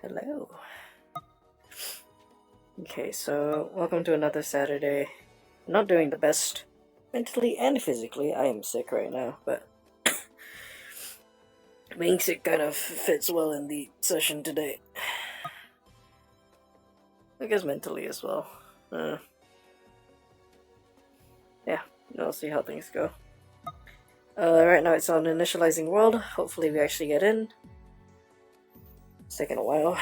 Hello. Okay, so welcome to another Saturday. I'm not doing the best mentally and physically. I am sick right now, but being sick kind of fits well in the session today. I guess mentally as well. Yeah, we'll see how things go. Right now it's on initializing world. Hopefully we actually get in. It's taking a while,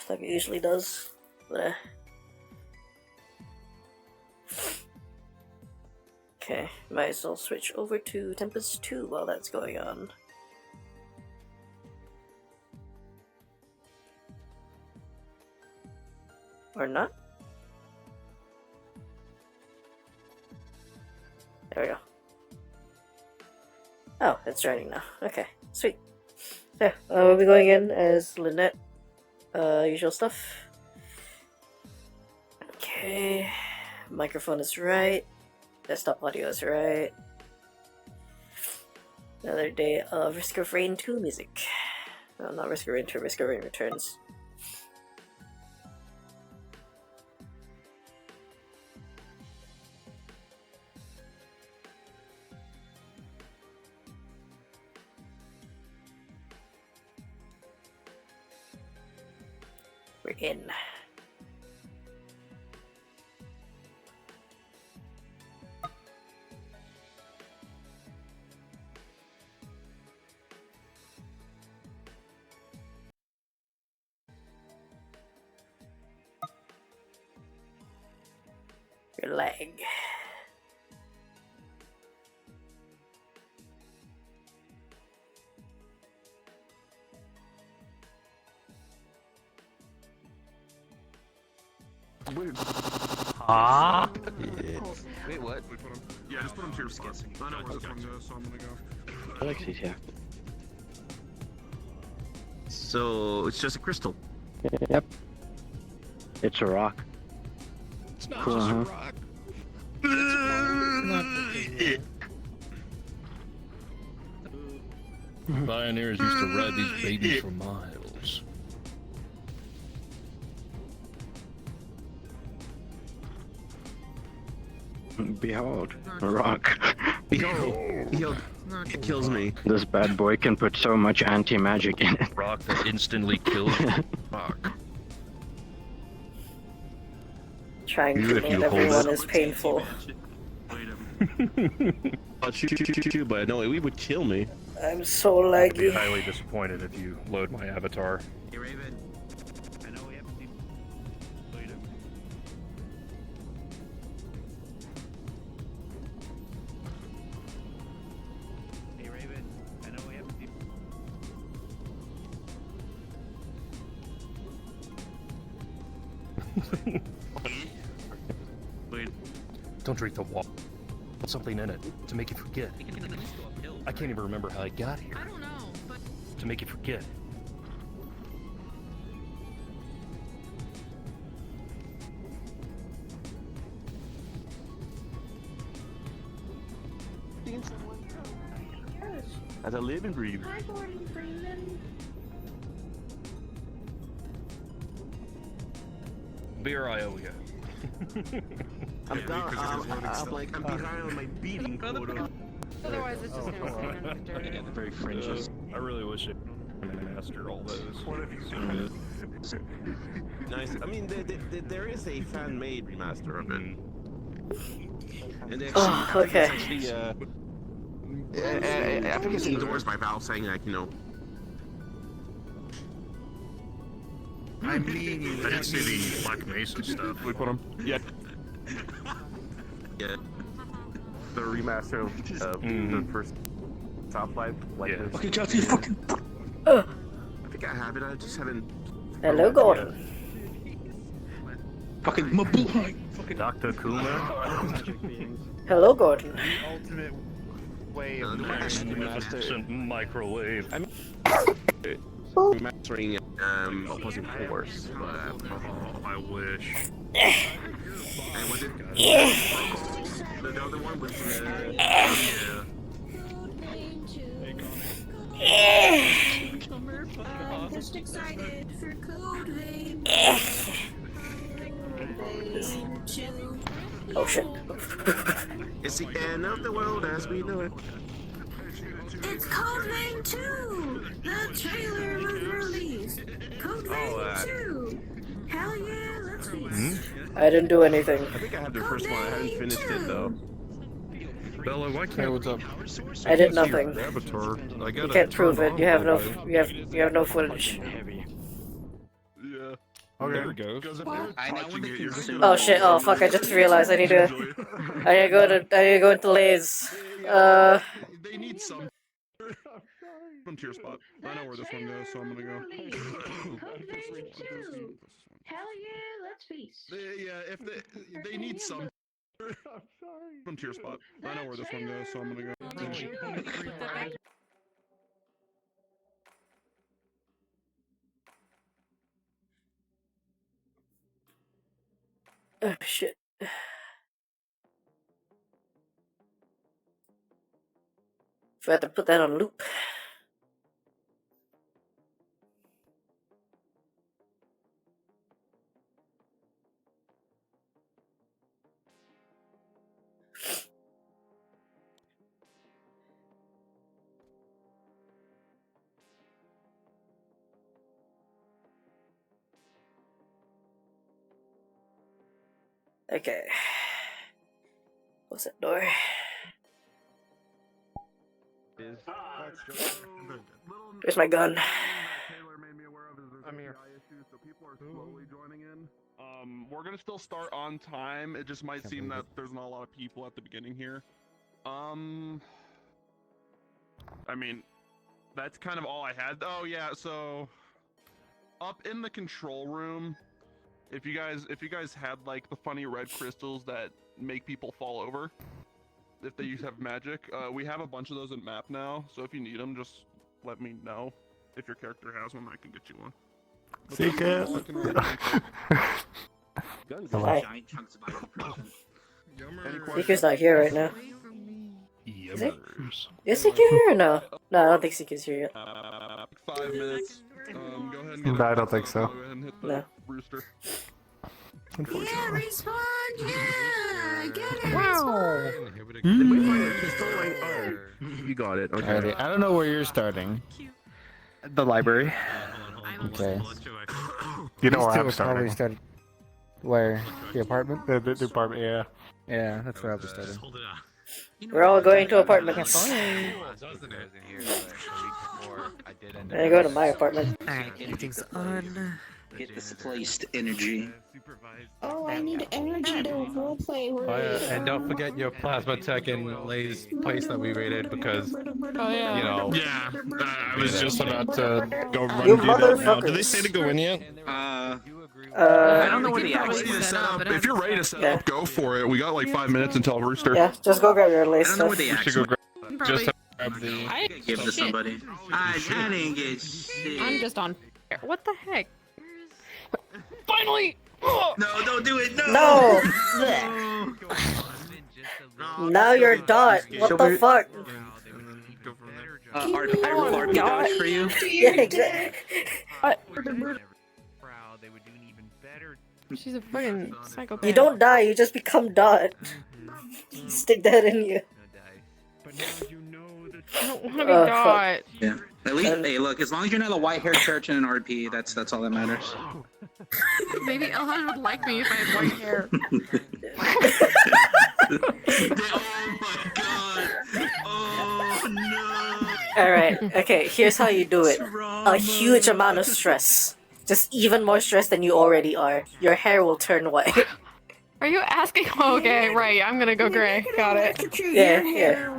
like it usually does. But okay, might as well switch over to Tempest 2 while that's going on. Or not? There we go. Oh, it's running now. Okay, sweet. So, we'll be going in as Lynette. Usual stuff. Okay. Microphone is right. Desktop audio is right. Another day of Risk of Rain 2 music. No, not Risk of Rain 2, Risk of Rain Returns. We're in. Your leg. Ah! Yeah. Wait, what? Yeah, just put him to your spot. I know where this one goes, so I'm gonna go. Alexei's here. So, it's just a crystal. Yep. It's a rock. It's not Cool, just huh? a rock. Pioneers used to ride these babies for miles. Behold, a rock. Behold, it kills me. This bad boy can put so much anti-magic in it. Rock that instantly kills rock. Trying You, to if make you hold everyone it. is painful. I'll shoot you, but no, it would kill me. I'm so I'd be laggy. highly disappointed if you load my avatar. Hey, Raven. I know we have to wait him. Hey, Raven. I know we have to wait. Don't drink the water. Put something in it to make you forget. I can't even remember how I got here. I don't know, but To make you forget. As I live and breathe. hi, Gordon Freeman. Beer I owe you. I'm behind on my beating quota. Otherwise, it's just gonna stand on the dirt. Very fringes. I really wish it could master all those. Nice. I mean, there is a fan-made remaster of it. And they Oh, I think okay. it's actually, I think it's endorsed by Valve, saying like, you know. I didn't see the Black Mesa stuff. We put them. Yeah. Yeah. The remaster of the first Top Life, like Yeah. this. Fucking Chelsea, fucking. I think I have it. I just haven't. Hello, Gordon. Fucking Mabuhay. Fucking. Dr. Kuma? Hello, Gordon. Ultimate way No, of the Magnificent microwave. remastering Opposing Force. But, Oh, I wish. and was it? The other one was yeah. I'm just excited. Oh shit. It's the end of the world as we know it. It's Code Vein 2! The trailer was released! Code Vein 2! Hell yeah, let's be. I didn't do anything. I think I have the first one. I haven't finished it though. Bella, why can't what's up? I did nothing. Avatar. I You can't prove it. You have no. You have no footage. Yeah. Okay. There it goes. I know when the consumer. Oh shit! Oh fuck! I just realized I need to. I need to go to. I need to go into Lay's. They need some. Frontier spot. I know where this one goes, so I'm gonna go. Hell yeah, let's feast. Yeah, if they need some. Frontier spot. I know where this one goes, so I'm gonna go. Oh shit. Forgot to put that on loop. Okay. What's that door? Where's my gun? I'm here. So people are slowly joining in. We're gonna still start on time. It just might seem that there's not a lot of people at the beginning here. I mean, that's kind of all I had. Oh yeah, so up in the control room, if you guys had like the funny red crystals that make people fall over, if they have magic, we have a bunch of those in map now. So if you need them, just let me know. If your character has one, I can get you one. Secret. Giant chunks of iron present. Seeker's not here right now. Is he? Yummers. Is Seeker here or no? No, I don't think Seeker's here yet. 5 minutes. Go ahead and No, I don't think so. Go ahead and hit the No. rooster. Yeah, respawn! Yeah! Get it! Wow. You got it. Okay. Alrighty, I don't know where you're starting. The library. Okay. You know These where two I'm will probably starting. start. Where? The apartment? The apartment, yeah. Yeah, that's where I'll be starting. We're all going to apartments. I I go to my apartment. Alright, everything's on. Get displaced energy. Oh, I need energy to roleplay. And don't forget your plasma tech in Lay's place that we raided because, Oh yeah. you know. Yeah, I was just about to go run You through that now. Did they motherfuckers. say to go in yet? I Uh, don't know where We the can probably access. set up, but If you're ready to set Yeah. up, go for it. We got like 5 minutes until rooster. yeah, just go grab your I lace don't know where stuff. the We should access. go grab, probably. just to grab the. I Give it to somebody. I didn't get shit. I'm just on. What the heck? Finally! No, don't do it. No. No! Now you're dot. What the fuck? I roll RP dodge for you. Yeah, exactly. She's a fucking psychopath. You don't die, you just become dot. Stick that in you. I don't want to be fuck. dot. Yeah. At least, hey, look. As long as you're not a white-haired church and an RP, that's all that matters. Maybe Elhan would like me if I had white hair. Oh my god. Oh no. Alright, okay, here's how you do it. A huge amount of stress. Just even more stress than you already are. Your hair will turn white. Are you asking? Oh, okay, right. I'm gonna go gray. Got it. Yeah, yeah.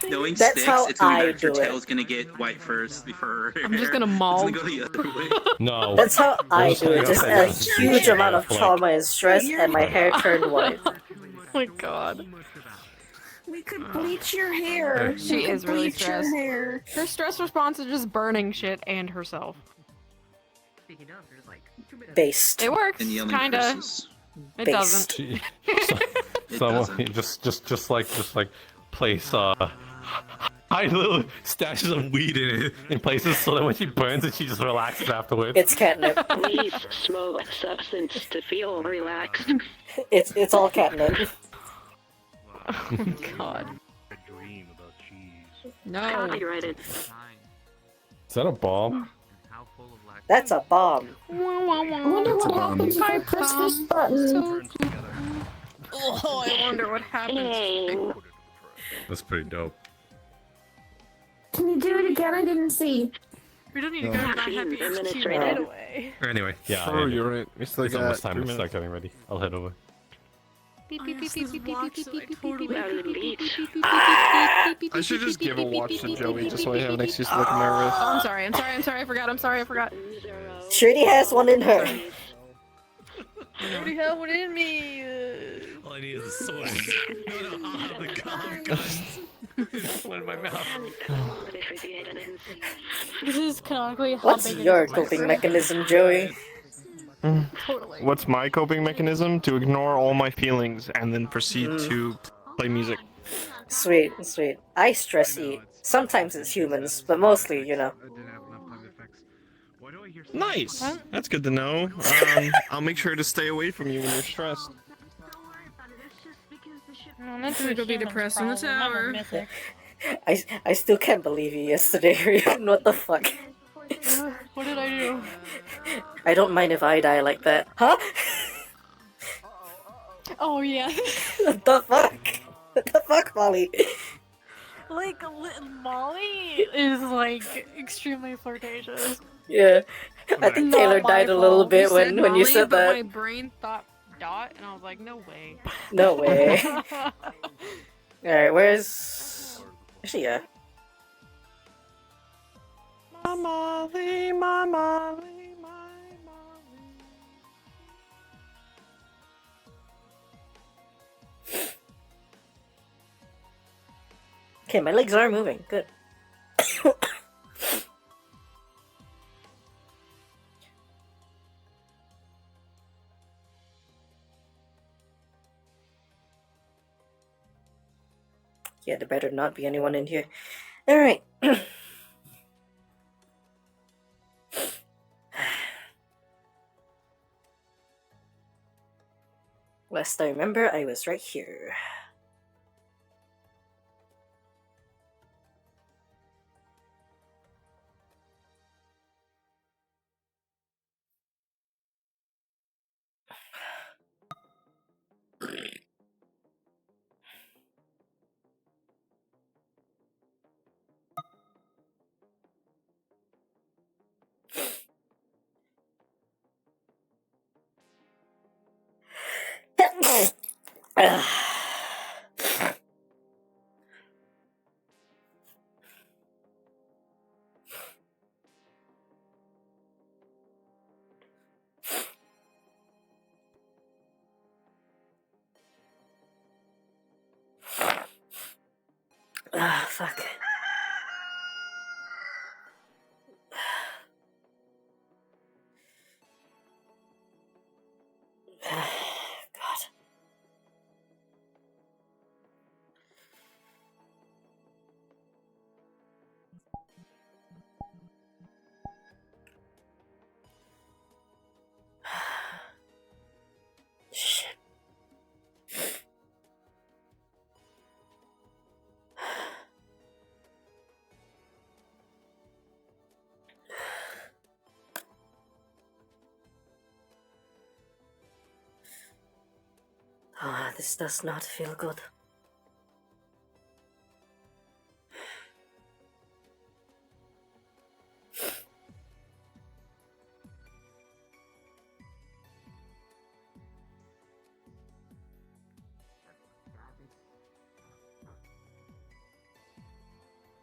Knowing That's sticks, how it's gonna be I better if your do it. tail's gonna get white first before her I'm just hair. gonna It's maul. gonna go the other way. No. That's how I do it. Just a That's huge amount of like- trauma and stress, and my hair turned white. Oh my god. We could bleach your hair. She We could is really bleach your stressed. hair. Her stress response is just burning shit and herself. Based. It works, And yelling kinda. curses. It Based. doesn't. It Someone doesn't. just like place hide little stashes of weed in places so that when she burns it, she just relaxes afterwards. It's catnip. Please smoke substance to feel relaxed. It's all catnip. Oh god. No. Copyrighted. Is that a bomb? That's a bomb. I wonder what happens if I press this button. Oh, I wonder what happens. Dang. That's pretty dope. Can you do it again? I didn't see. We don't need to go to that happy Minutes HQ rated. right away. Anyway, yeah. Oh, you're right. We still It's got almost time 3 to minutes. start getting ready. I'll head over. Beep, beep, beep, yes, beep, this beep, beep, watch beep, that I beep, beep, totally beep, got beep, in beep, beats. beep, beep, beep, beep, I should just beep, give a beep, watch beep, to beep, Joey beep, just so I have an beep, excuse beep, to look at my wrist. Oh, I'm sorry, I forgot. She already has one in her. I already have one in me. All I need is a sword. No, I'll have the calm. One in my mouth. This is canonically how What's big it your is. coping mechanism, Joey? Totally. What's my coping mechanism? To ignore all my feelings and then proceed to play music. Sweet, sweet. I stress eat. Sometimes it's humans, but mostly, you know. Nice. That's good to know. I'll make sure to stay away from you when you're stressed. I'm gonna go be depressed in the tower. I still can't believe you yesterday, Ryun. What the fuck? What did I do? I don't mind if I die like that. Huh? Oh yeah. What the fuck? What the fuck, Molly? Like Molly is like extremely flirtatious. Yeah. I think Not Taylor my died a little fault. bit You when you Molly, said but that. my brain thought Dot, and I was like, no way. No way. Alright, where's... Where's she at? My Molly, my Molly, my Molly. Okay, my legs are moving. Good. Yeah, there better not be anyone in here. Alright. Last I remember, I was right here. Ah, fuck. God. Shit. Ah, this does not feel good.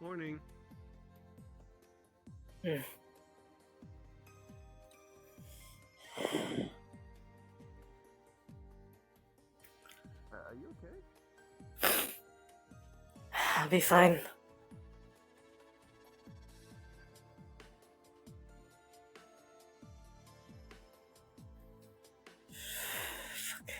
Morning. Are you okay? I'll be fine. Fuck.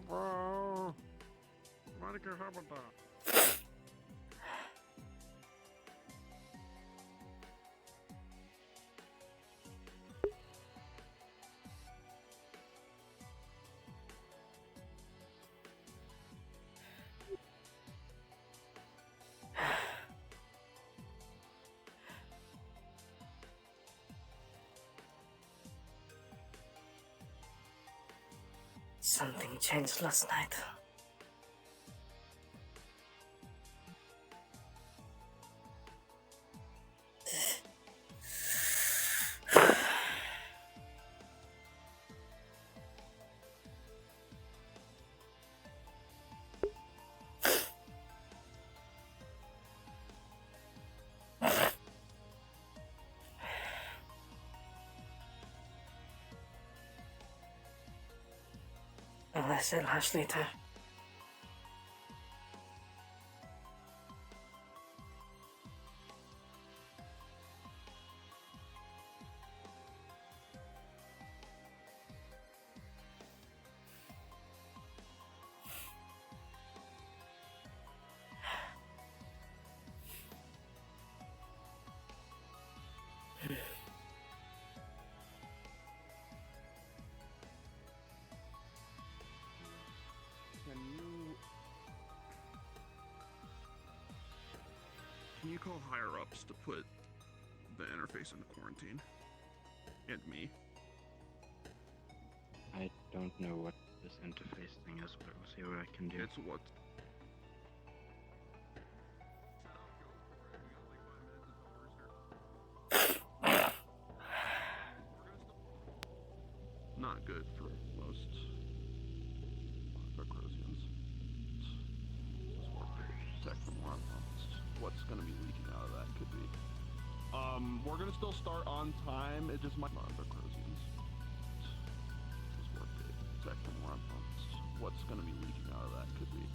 Bro, why did you have that? Something changed last night. Unless I'll hash later. Can you call higher ups to put the interface into quarantine? And me. I don't know what this interface thing is, but we'll see what I can do. It's what? Not good for most Acrosians. Just work to protect from more unbalanced. What's going to be leaking out of that could be. We're going to still start on time. It just might not Acrosians. Just work to protect from more unbalanced. What's going to be leaking out of that could be.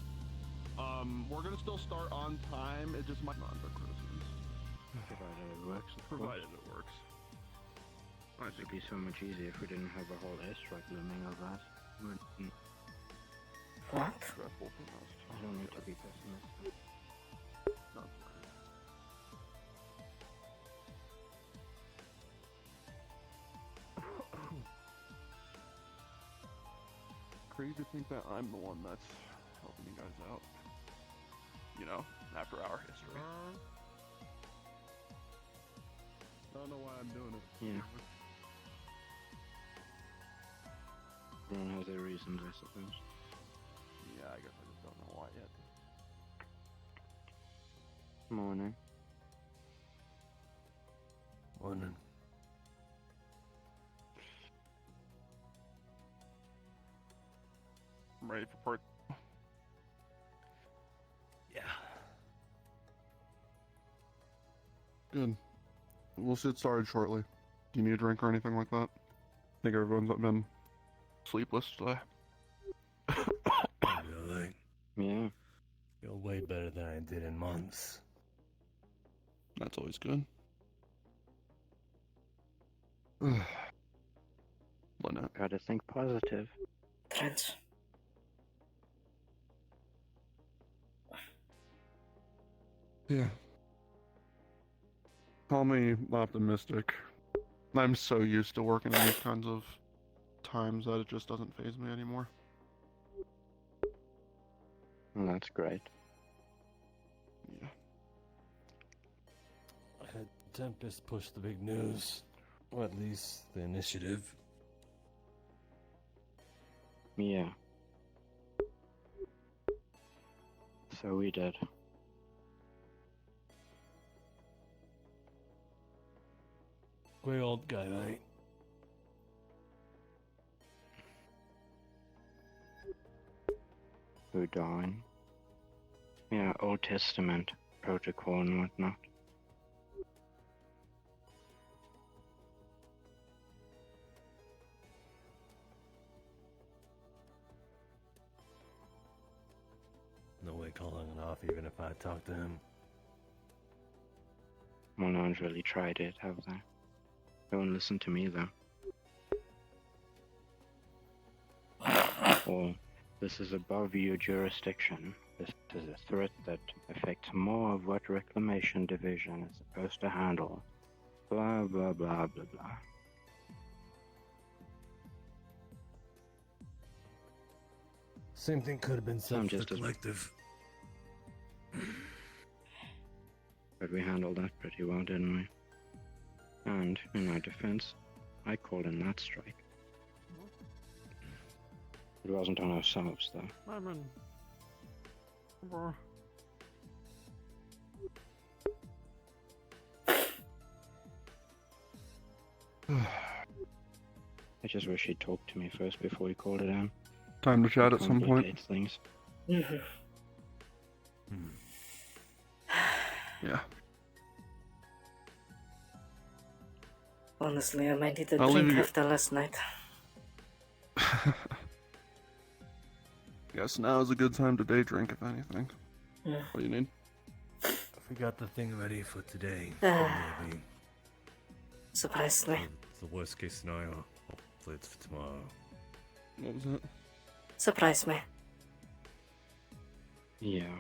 We're going to still start on time. It just might not Acrosians. Provided it works. Provided it works. I It would be so much easier if we didn't have a whole airstrike looming of that. What? Stressful for most. I don't need to be pessimistic. Not crazy to think that I'm the one that's helping you guys out. You know, after our history. I don't know why I'm doing it. Yeah. Everyone has their reasons, I suppose. Yeah, I guess I just don't know why yet. Morning. Morning. I'm ready for part. Yeah. Good. We'll get started shortly. Do you need a drink or anything like that? I think everyone's been sleepless today. Really? Yeah. Feel way better than I did in months. That's always good. Lynette. Gotta think positive. Trent. Yeah. Call me optimistic. I'm so used to working in these kinds of times that it just doesn't faze me anymore. Well, that's great. Yeah. I had Tempest push the big news. Or at least the initiative. Yeah. So we did. Great old guy, right? Who died? Yeah, Old Testament protocol and whatnot. off even if I talked to him. Well, no one's really tried it, have they? No one listened to me, though. Or, this is above your jurisdiction. This is a threat that affects more of what Reclamation Division is supposed to handle. Blah, blah, blah, blah, blah. Same thing could have been said I'm for the just as- collective. But we handled that pretty well, didn't we? And, in our defense, I called in that strike. It wasn't on ourselves, though. I'm in. Over. I just wish he'd talked to me first before he called it in. Time to chat at some point. Complicates things. Yeah. Honestly, I might need a I'll drink leave you- after last night. Guess now is a good time to day drink, if anything. Yeah. What do you need? If we got the thing ready for today, Ah. maybe. Surprised me. It's the worst case scenario. Hopefully it's for tomorrow. What was it? Surprised me. Yeah.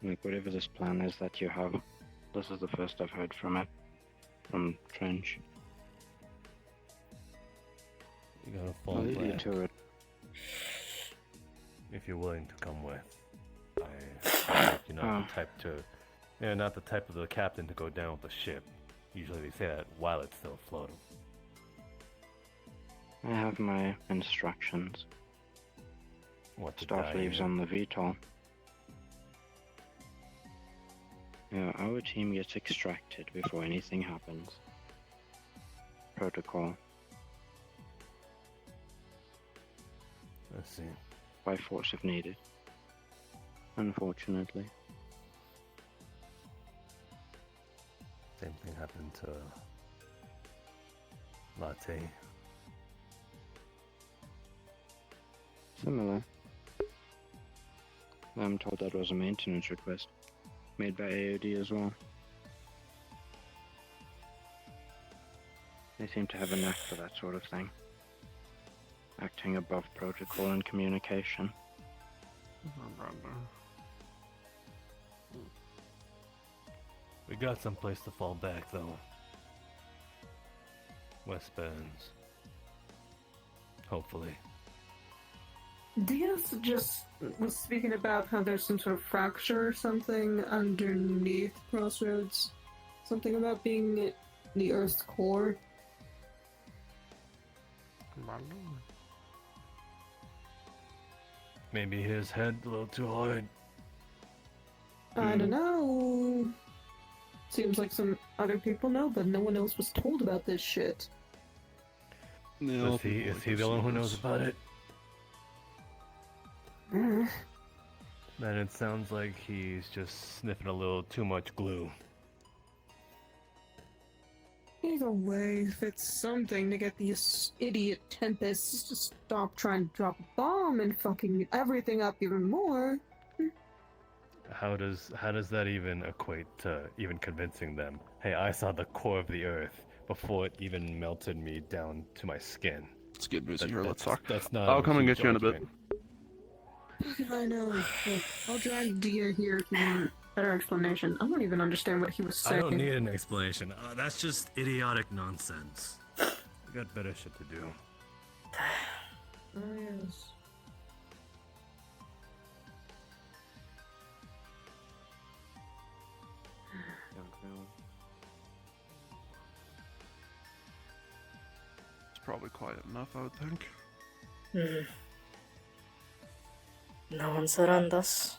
Like, whatever this plan is that you have, this is the first I've heard from it. From Trench. You gotta I'll fall leave you back to it. if you're willing to come with. You're not the type to. You're not the type of the captain to go down with the ship. Usually they say that while it's still floating. I have my instructions. What to Staff die leaves in. on the VTOL. Yeah, our team gets extracted before anything happens. Protocol. Let's see. By force if needed. Unfortunately. Same thing happened to Latte. Similar. I'm told that was a maintenance request. Made by AOD as well. They seem to have a knack for that sort of thing. Acting above protocol and communication. We got someplace to fall back though. West Bends. Hopefully. Diaz just was speaking about how there's some sort of fracture or something underneath Crossroads. Something about being the Earth's core. Maybe his head a little too hard. I don't know. Seems like some other people know, but no one else was told about this shit. Yeah, Is he the only one who knows about it? Then it sounds like he's just sniffing a little too much glue. Either way, if it's something to get these idiot Tempests to stop trying to drop a bomb and fucking everything up even more. How does that even equate to even convincing them? Hey, I saw the core of the Earth before it even melted me down to my skin. Let's get busy here. Let's talk. That's not. I'll come and get you in a bit. I know. Look, I'll drag Dia here if you want a better explanation. I don't even understand what he was saying. I don't need an explanation. That's just idiotic nonsense. We got better shit to do. Oh, yes. It's probably quiet enough, I would think. No one's around us.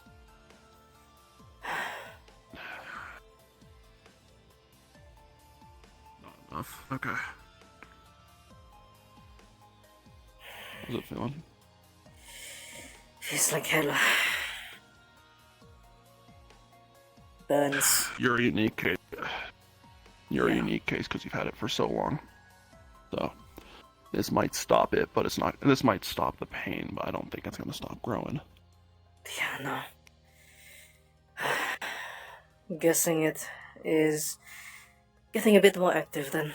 Not enough. Okay. How's it feeling? Feels like hell. Burns. You're a unique case. You're a unique case because you've had it for so long. So, this might stop it, but it's not. This might stop the pain, but I don't think it's gonna stop growing. Yeah, no. I'm guessing it is getting a bit more active then.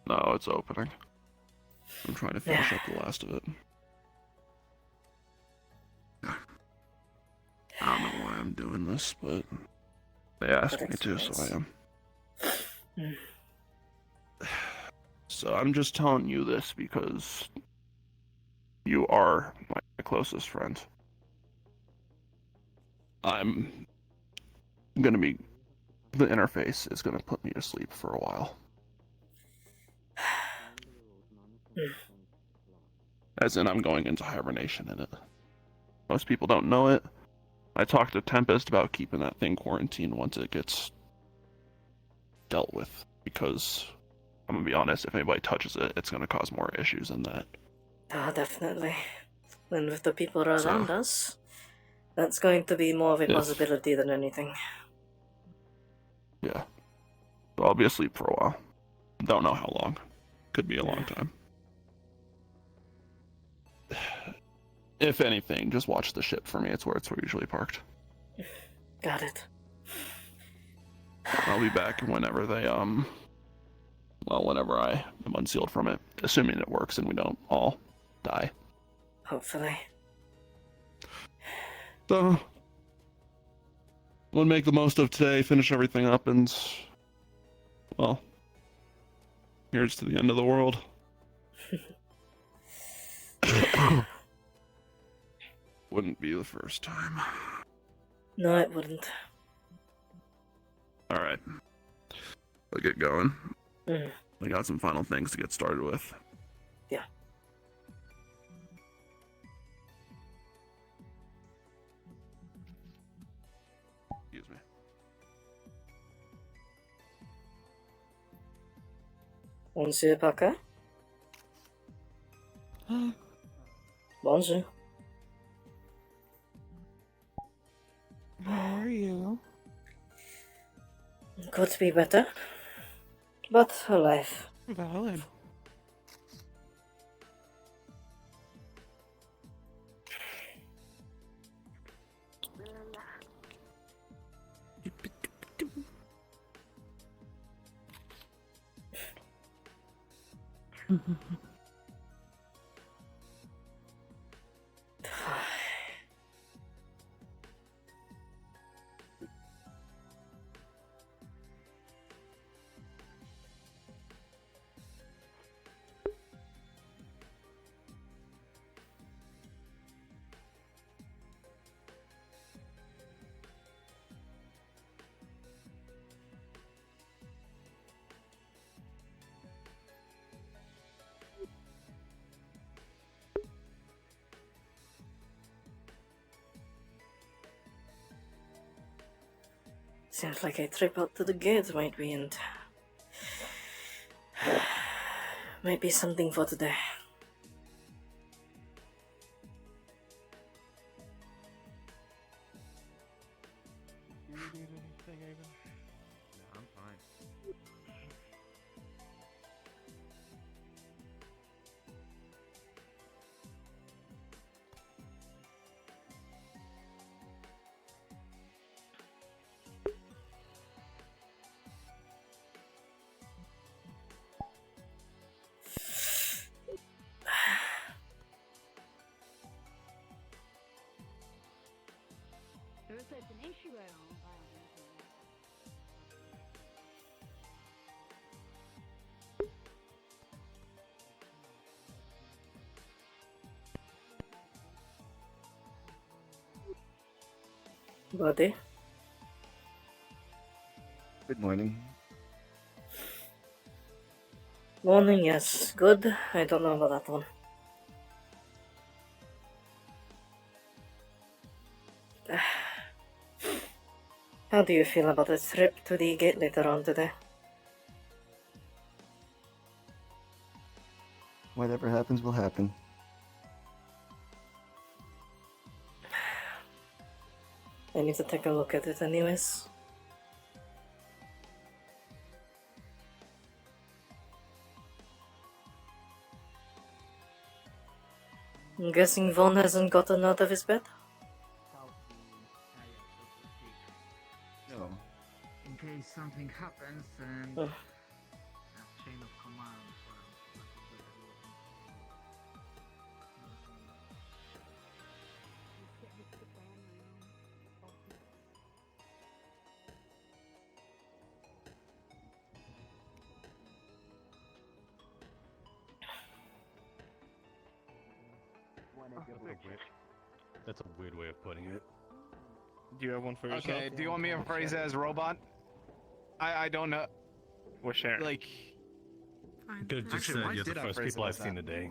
No, it's opening. I'm trying to finish up the last of it. I don't know why I'm doing this, but they asked me to, so I am. So I'm just telling you this because you are my closest friend. I'm gonna be... The interface is gonna put me to sleep for a while. As in, I'm going into hibernation in it. Most people don't know it. I talked to Tempest about keeping that thing quarantined once it gets dealt with, because I'm gonna be honest, if anybody touches it, it's gonna cause more issues than that. Ah, definitely. And with the people around us, that's going to be more of a possibility than anything. Yeah. So I'll be asleep for a while. Don't know how long. Could be a long time. If anything, just watch the ship for me. It's where it's usually parked. Got it. I'll be back whenever they, well, whenever I am unsealed from it. Assuming it works and we don't all die. Hopefully. So, I'm gonna make the most of today, finish everything up, and, well, here's to the end of the world. Wouldn't be the first time. No, it wouldn't. Alright. I'll get going. Mm. I got some final things to get started with. Yeah. Excuse me. Monsieur Parker? Bonjour. How are you? Could be better, but alive. Valid. Seems like a trip out to the gates might be in. Might be something for today. Do you need anything, Ava? No, I'm fine. There's an issue I don't know. Buddy? Good morning. Morning, yes. Good. I don't know about that one. How do you feel about the trip to the gate later on today? Whatever happens will happen. I need to take a look at it anyways. I'm guessing Vaughn hasn't gotten out of his bed? happens and Ugh. a chain of command. That's a weird way of putting it. Do you have one for yourself? Okay, do you want me to phrase it as robot? I don't know. We're sharing. Like, Could have just Actually, said why you're the did I first phrase it people I've like seen that? today.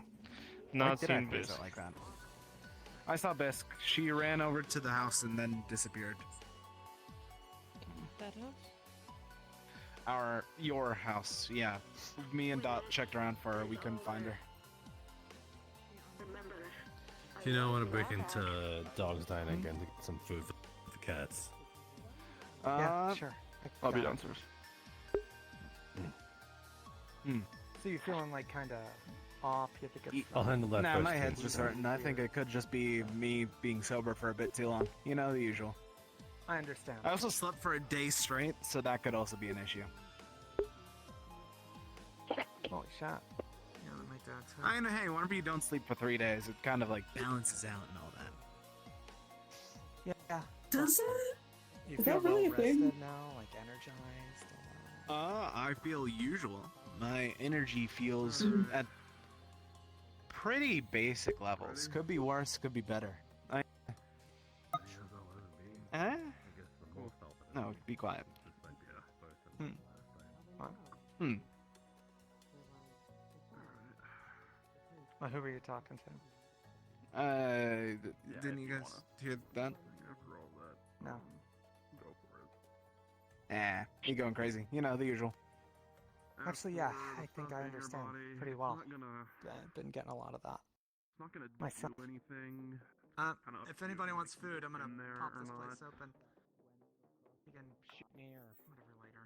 Why Not did I seen phrase Bisk. it like that? I saw Bisk. She ran over to the house and then disappeared. That house? Your house, yeah. Me and Dot checked around for her. We couldn't find her. You know, I want to break into Dog's Diner again to get some food for the cats. Yeah, sure. I'll be downstairs. So you're feeling like kind of off? You have to get. I'll handle that Nah, first. my King. head's just hurting. I think it could just be me being sober for a bit too long. You know, the usual. I understand. I also slept for a day straight, so that could also be an issue. Holy shot. Yeah, that make that. I know, hey, whenever you don't sleep for 3 days, it kind of like balances out and all that. Yeah. Does it? You Is feel that really well a thing? rested now, like energized. I feel usual. My energy feels at pretty basic levels. Could be worse, could be better. No, be quiet. Well, who were you talking to? Didn't you guys hear that? No. You going crazy. You know, the usual. Actually, yeah, I think I understand pretty well. I've been getting a lot of that. Not gonna Myself. do anything. If anybody wants food, I'm gonna there pop or this not. place open. You can shoot me or whatever later.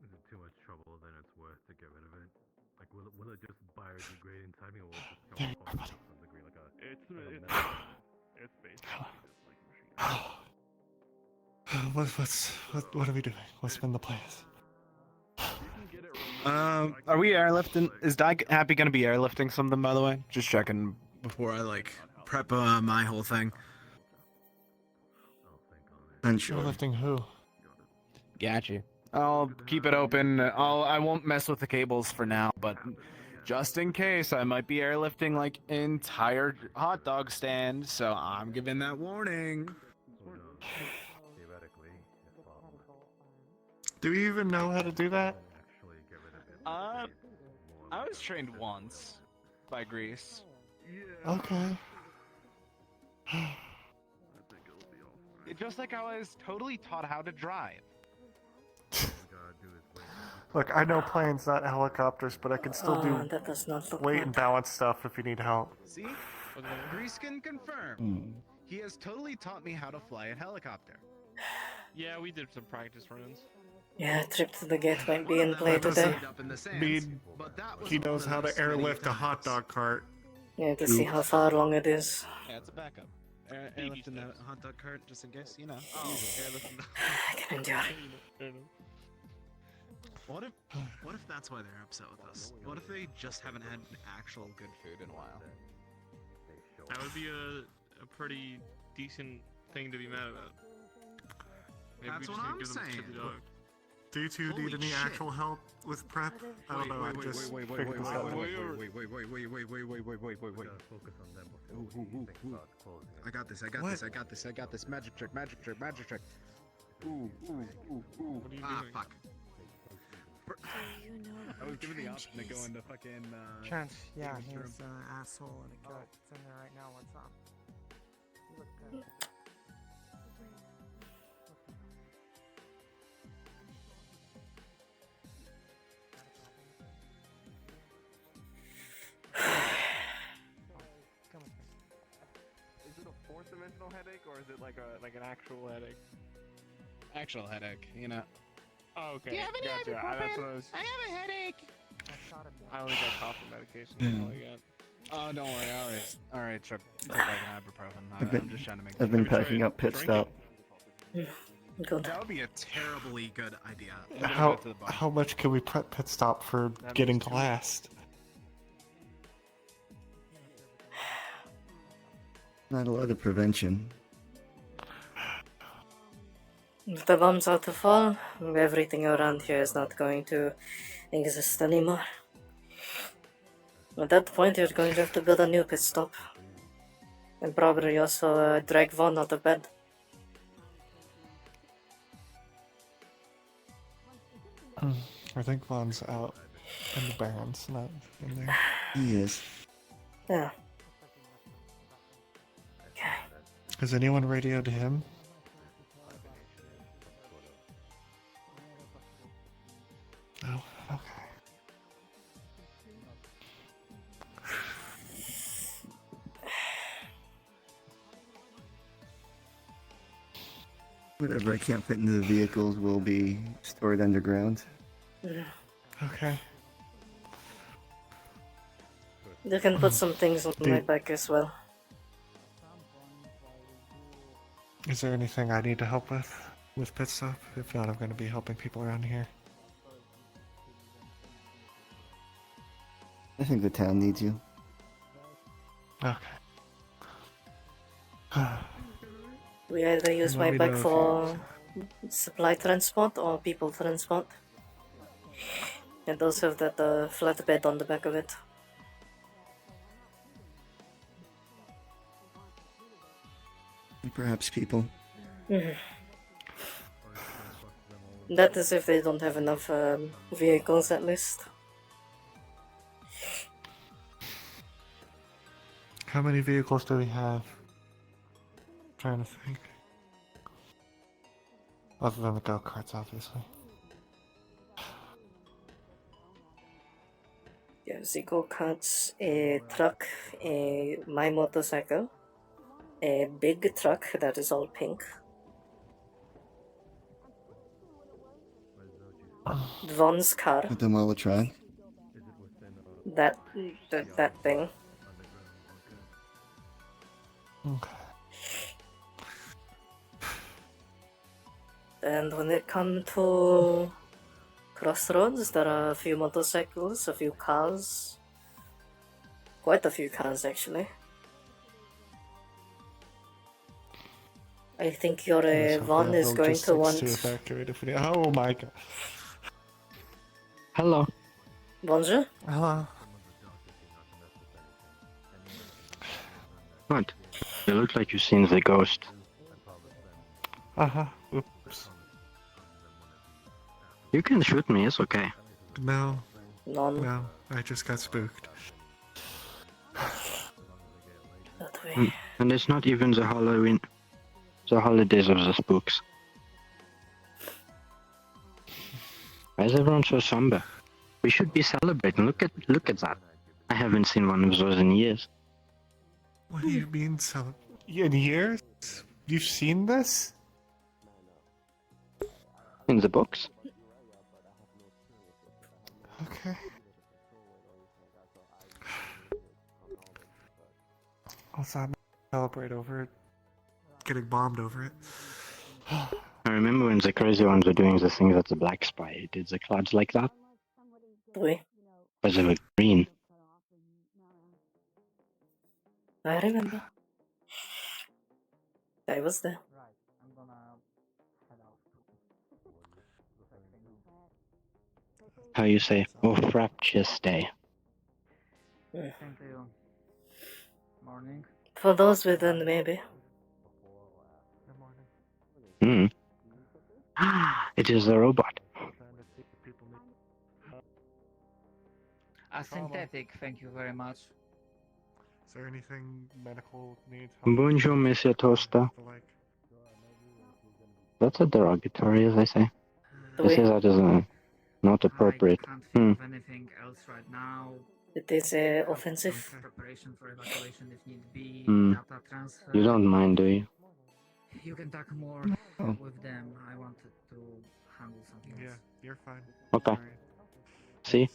Is it too much trouble? Then it's worth to get rid of it. Like, will it just biodegrade inside me, or will it just come apart to some degree, like a? It's basically just like machine. What are we doing? What's been the plans? Are we airlifting? Is Dyke Happy gonna be airlifting something, by the way? Just checking before I, like, prep my whole thing. Unsure. Lifting who? Got you. I'll keep it open. I won't mess with the cables for now, but just in case, I might be airlifting, like, entire hot dog stand, so I'm giving that warning. Theoretically, if Do we even know how to do that? actually get rid of it. I was trained once by Greece. Okay. Just like how I was totally taught how to drive. Look, I know planes, not helicopters, but I can still do That does not look weight good. and balance stuff if you need help. See? Greece can confirm. He has totally taught me how to fly a helicopter. Yeah, we did some practice runs. Yeah, trip to the gate might be in play today. Mean, he knows how to airlift a hot dog cart. Yeah, to see how far along it is. Yeah, it's a backup. Airlifting that hot dog cart, just in case, you know. Airlifting I can endure. What if that's why they're upset with us? What if they just haven't had actual good food in a while? That would be a pretty decent thing to be mad about. Maybe That's we what just I'm need to give them a saying. chili dog. Do you two need any actual help with prep? I don't know, I just figured this out. Wait. I got this. Magic trick. Ooh. What are you doing? Fuck. I was given the option to go into fucking, Trent, yeah, Game of he's an asshole and a goat. It's in there right now. What's up? You look good. Come with me. Is it a fourth-dimensional headache, or is it like an actual headache? Actual headache, you know. Oh, okay. Do you have any gotcha. ibuprofen? That's what I was. I have a headache. I only got coffee medication. That's all I got. Oh, don't worry. All right, Chuck. Take like an ibuprofen. I'm just trying to make. I've been sure. packing up pit stop. Good. That would be a terribly good idea. I'm gonna go to the bar. How much can we prep pit stop for getting glassed? Not a lot of prevention. If the bombs are to fall, everything around here is not going to exist anymore. At that point, you're going to have to build a new pit stop. And probably also drag Vaughn out of bed. I think Vaughn's out in the barrens, not in there. He is. Yeah. Has anyone radioed him? Oh, okay. Whatever I can't fit into the vehicles will be stored underground. Okay. You can put some things on my back as well. Is there anything I need to help with pit stop? If not, I'm going to be helping people around here. I think the town needs you. Okay. We either use Let my me back know if for supply transport or people transport. And those have that flatbed on the back of it. Perhaps people. That is if they don't have enough vehicles at least. How many vehicles do we have? Trying to think. Other than the go-karts, obviously. Yeah, the go-karts, a truck, my motorcycle, a big truck that is all pink. Vaughn's car. Put them all a try. That thing. Okay. And when it comes to crossroads, there are a few motorcycles, a few cars. Quite a few cars, actually. I think your Vaughn is going to want... To evacuate if we need. Oh my god. Hello. Bonjour? Hello. What? You look like you've seen the ghost. Uh-huh. Oops. You can shoot me, it's okay. No. None. No, I just got spooked. That way. And it's not even the Halloween... the holidays of the spooks. Why is everyone so somber? We should be celebrating. Look at that. I haven't seen one of those in years. What do you mean, in years? You've seen this? In the books? Okay. Also, I'm celebrate over it. Getting bombed over it. I remember when the crazy ones were doing the thing that the Black Spy did the clouds like that. Oui. But they were green. I remember. I was there. How you say, oh fraptious day. Yeah. Thank you. Morning. For those within, maybe. Hmm. It is the robot. A synthetic, thank you very much. Is there anything medical needs? Bonjour, Monsieur Toaster. That's a derogatory, as I say. I say that as not appropriate. I can't think of anything else right now. It is offensive. Preparation for evacuation if need be. Hmm. Data transfer. You don't mind, do you? You can talk more with them. I wanted to handle something else. Yeah, you're fine. Okay. See?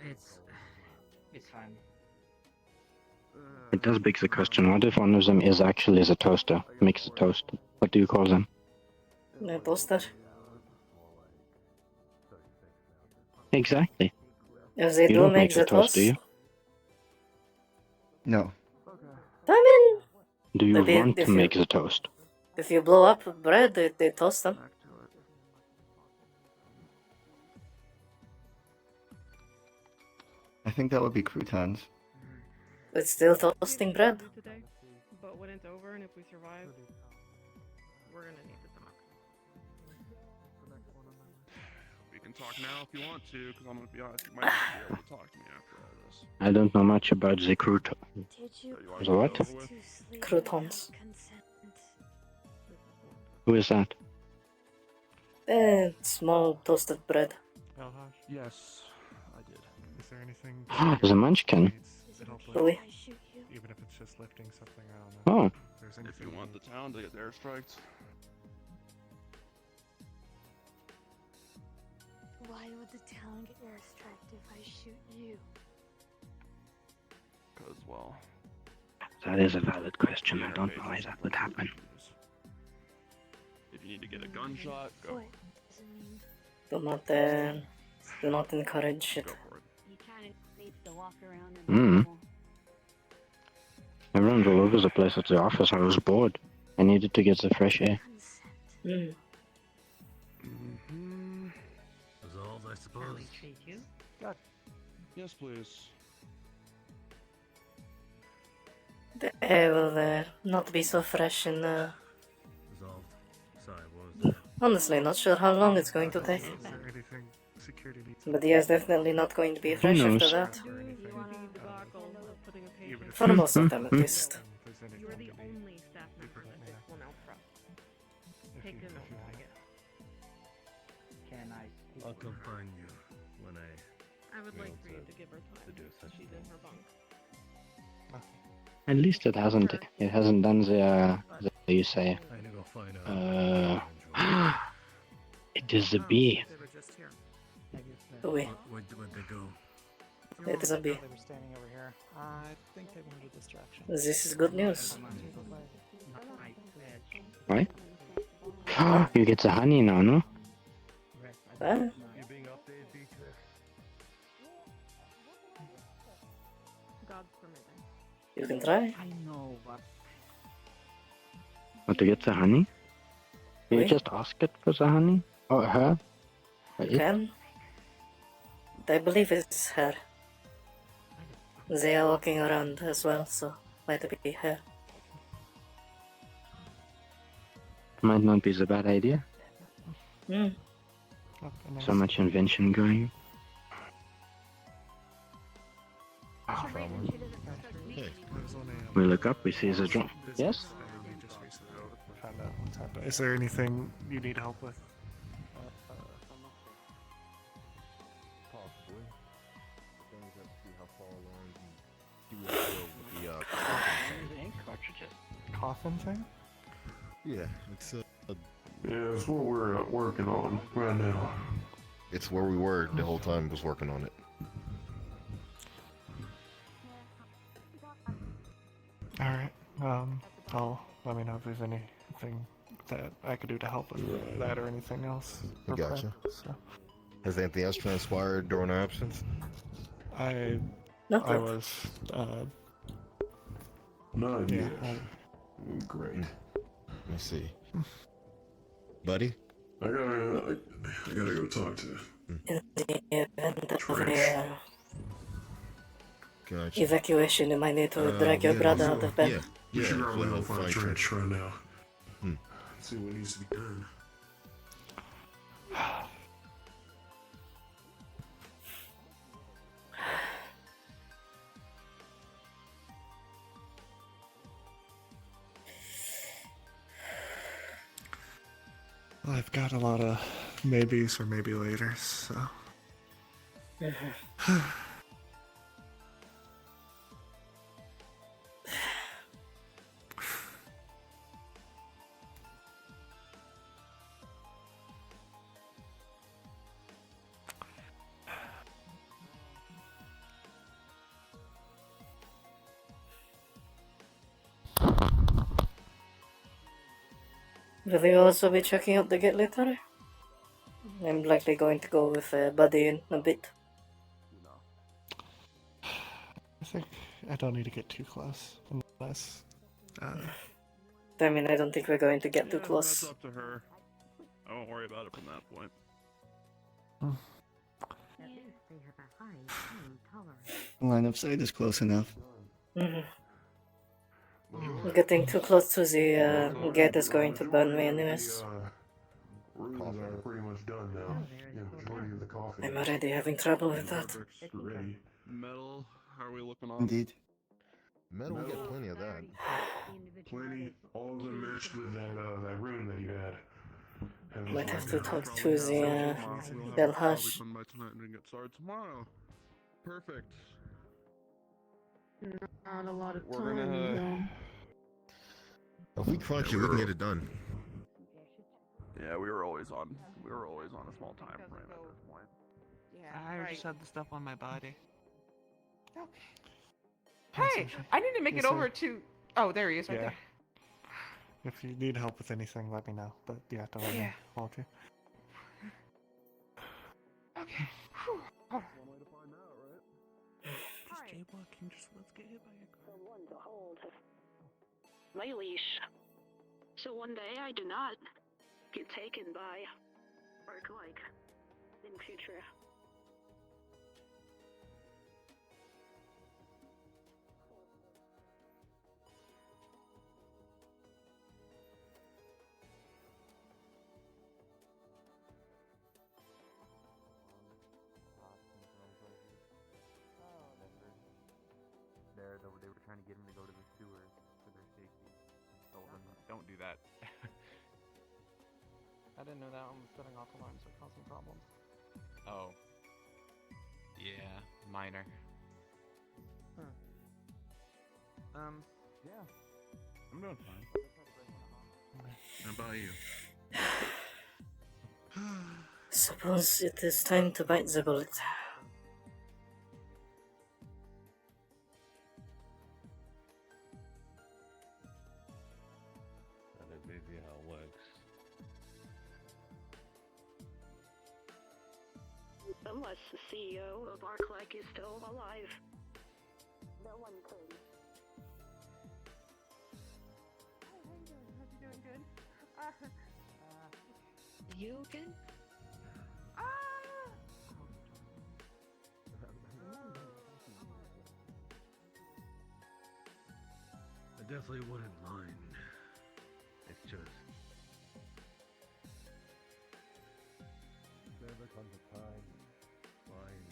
It's fine. It does beg the question, what if one of them is actually the toaster? Makes the toast. What do you call them? No toaster. it. Exactly. If they You do don't make make the the toast, do toast, you? No. I mean, Do you maybe want to make the toast? if you blow up bread, they toast them. I think that would be croutons. It's still toasting bread. Today, but when it's over and if we survive, we're gonna need to talk. We can talk now if you want to, because I'm gonna be honest, you might not be able to talk to me after all this. I don't know much about the crouton. The what? Croutons. Who is that? Small toasted bread. Yes, I did. Is there anything? The munchkin. Really? Even if it's just lifting something, I don't know. Oh. If there's If you anything want the town to get airstrikes. Why would the town get airstriked if I shoot you? Because, well... That is a valid question. I don't know why that would happen. If you need to get a gunshot, go. Do not encourage it. You kind of need to walk around and Everyone's all over the place at the office. I was bored. I needed to get the fresh air. Resolved, I suppose. God. Yes, please. The air will not be so fresh in Resolved. Sorry, what was that? honestly, not sure how long it's going to take. Is there anything security needs? But the air's definitely not going to be fresh knows? after that. Even if For most of them, at least. there's anything You're the to be- only staff member that this will now trust. Take a note, faggot. Can I? I'll come find you when I... I would be like able for you to give her time. to do such She's in her bunk. At least it hasn't done the you say. I need to go find out. It is a bee. They were just here. Oui. Where'd they go? It is a bee. They were standing over here. I think they wanted a distraction. This is good news. Right? You get the honey now, no? Huh? You being updated, BK? God's permitting. You can try. I know, but Or to get the honey? You Oui. just ask it for the honey? Or her? Or You it? can. I believe it's her. They are walking around as well, so might be her. Might not be the bad idea. Hmm. So much invention going. We look up, we see the drum. Yes? We just recently found out what's happened. Is there anything you need help with? Possibly. Then we got to see how far along you do with the coffin thing. Ink cartridges. Coffin thing? Yeah, it's Yeah, it's what we're working on right now. it's where we were the whole time was working on it. All right. Let me know if there's anything that I could do to help with that or anything else. I gotcha. Has anything else transpired during our absence? I Nothing. was Not yeah. yet. Great. Let me see. Buddy? I gotta go talk to. In the event of Trish. a Gotcha. evacuation, you might need to drag your brother out of bed. You should probably well, go find fine, Trench right now. Hmm. See what needs to be done. Well, I've got a lot of maybes or maybe later, so. Will you also be checking out the gate later? I'm likely going to go with Buddy in a bit. I think I don't need to get too close unless. I mean, I don't think we're going to get too That's close. up to her. I won't worry about it from that point. Line of sight is close enough. Getting too close to the gate is going to burn me anyways. Rooms are pretty much done now. The majority of the coffee. I'm already having trouble with that. Ready. Metal, how are we looking on? Indeed. Metal, we get plenty of that. Plenty. All of them matched with that room that you had. Might have to talk to the Belhash. Come by tonight and get started tomorrow. Perfect. Not a lot of We're time. gonna. If we crunch it, we can get it done. Yeah, we were always on a small time frame at this point. I just had the stuff on my body. Hey, I need to make Yes, it sir. over to. Oh, there he is, right Yeah. there. If you need help with anything, let me know. But yeah, don't let me Yeah. hold you. Okay. Someone to hold my leash. So one day I do not get taken by Arc-like in future. They were trying to get him to go to the sewers for their safety. I told them, don't do that. I didn't know that one was setting off alarms or causing problems. Oh. Yeah, minor. Yeah. I'm doing fine. How about you? Suppose it is time to bite the bullet. That is easy how it works. Unless the CEO of Arc-like is still alive. No one could. How's you doing? Good. You can? I definitely wouldn't mind. It's just. If there ever comes a time, find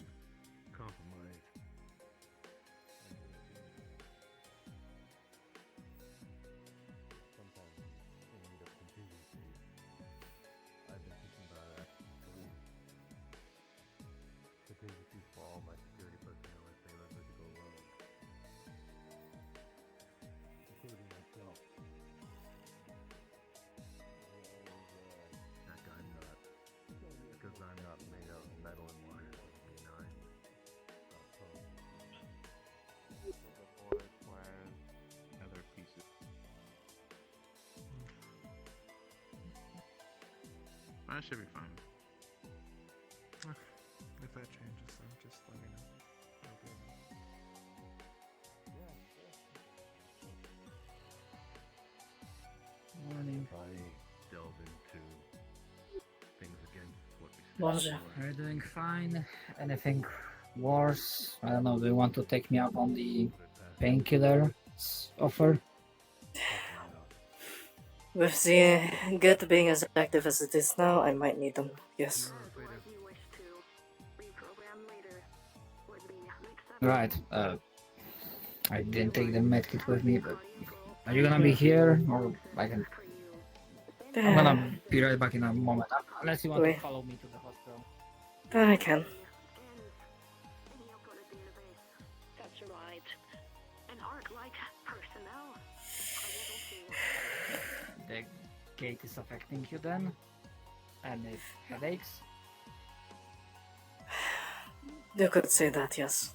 compromise. Sometimes in need of contingencies. I've been thinking about actually contingencies for all my security personnel if they ever to go rogue. Including myself. Heck, I'm not. Because I'm not made of metal and wire like Ep.9. Other pieces. That should be fine. If that changes, then just let me know. Okay. If I delve into things against what we said Bonjour. before, Are you doing fine? Anything worse? I don't know. Do you want to take me up on the painkiller offer? With the gate being as active as it is now, I might need them, yes. Right. I didn't take the medkit with me, but are you gonna be here, or I can? I'm gonna be right back in a moment. Unless you want Wait. to follow me to the hospital. I can. That's right. An Arc-like personnel The gate is affecting you then, and if headaches. You could say that, yes.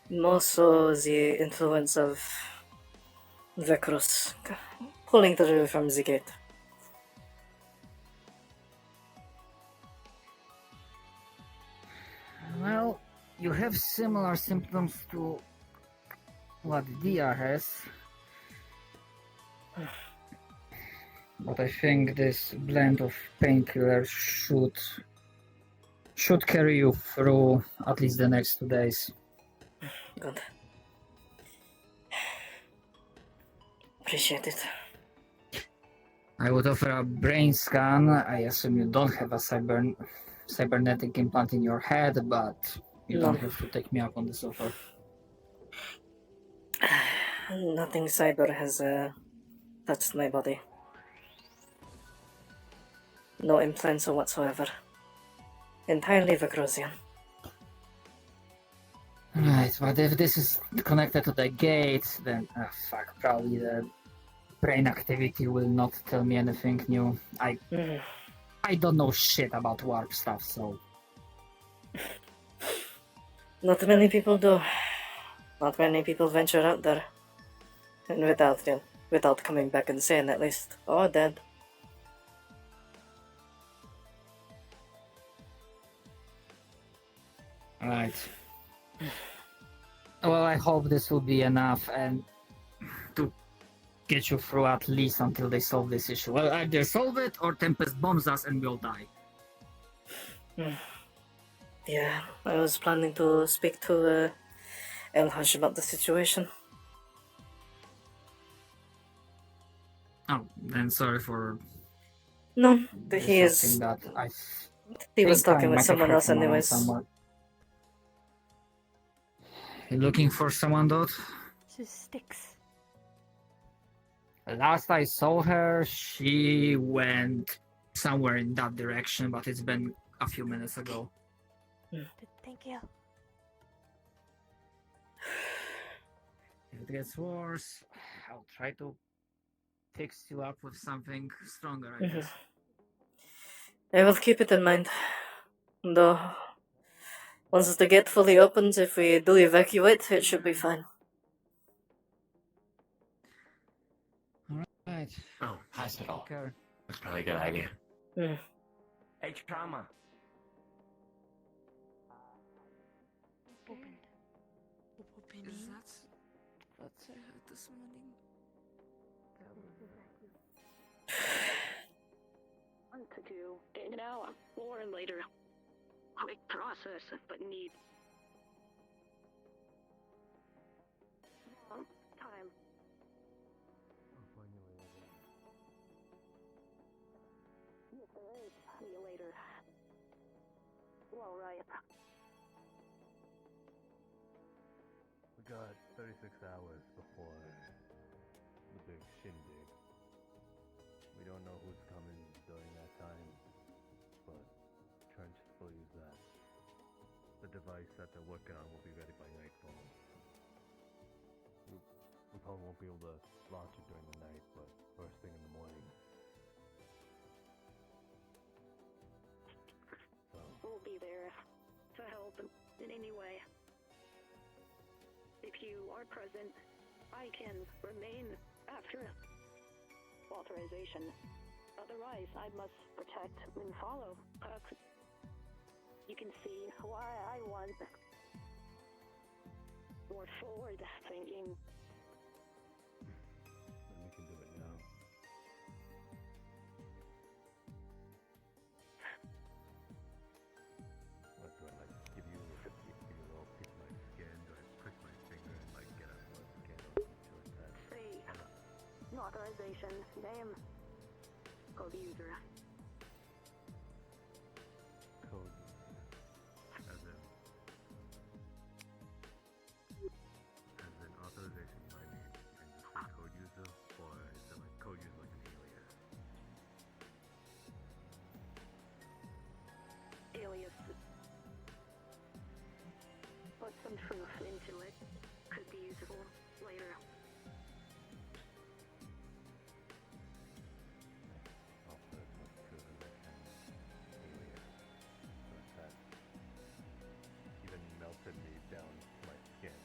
More so the influence of Vecrus pulling through from the gate. Well, you have similar symptoms to what Dia has. But I think this blend of painkillers should carry you through at least the next 2 days. Good. Appreciate it. I would offer a brain scan. I assume you don't have a cybernetic implant in your head, but you don't have to take me up on this offer. Nothing cyber has touched my body. No implants whatsoever. Entirely Vecrosian. Right, but if this is connected to the gate, then fuck, probably the brain activity will not tell me anything new. I don't know shit about warp stuff, so Not many people do. Not many people venture out there. And without coming back insane at least. Or dead. right. Well, I hope this will be enough and to get you through at least until they solve this issue. Well, either solve it or Tempest bombs us and we'll die. Yeah, I was planning to speak to El Haj about the situation. Oh, then sorry for. No, he is. That I he was talking with might have someone hurt else, someone anyways. somewhere. You looking for someone, Dot? Just sticks. Last I saw her, she went somewhere in that direction, but it's been a few minutes ago. Thank you. If it gets worse, I'll try to fix you up with something stronger, I guess. I will keep it in mind. Though, once the gate fully opens, if we do evacuate, it should be fine. Alright. Oh, hospital. Take care. That's probably a good idea. Hey, trauma. Is that what I heard this morning? Want to do in an hour or later. Quick process, but need time. Yes, there is. See you later. All right. We got 36 hours before the big shindig. We don't know who's coming during that time, but Trench believes that the device that they're working on will be ready by nightfall. We probably won't be able to launch it during the night, but first thing in the morning. So, We'll be there to help in any way. If you are present, I can remain after authorization. Otherwise, I must protect and follow. You can see why I want more forward thinking. then we can do it now. What do I like? Give you a little piece of my skin? Do I prick my finger and like get a blood scan or something like that? Say, authorization, name, code user. Code. As in authorization by name and just say code user, or is it like code user like an alias? Alias. Put some truth into it. Could be useful later. I'll put as much truth as I can. Alias. So that even melted me down to my skin.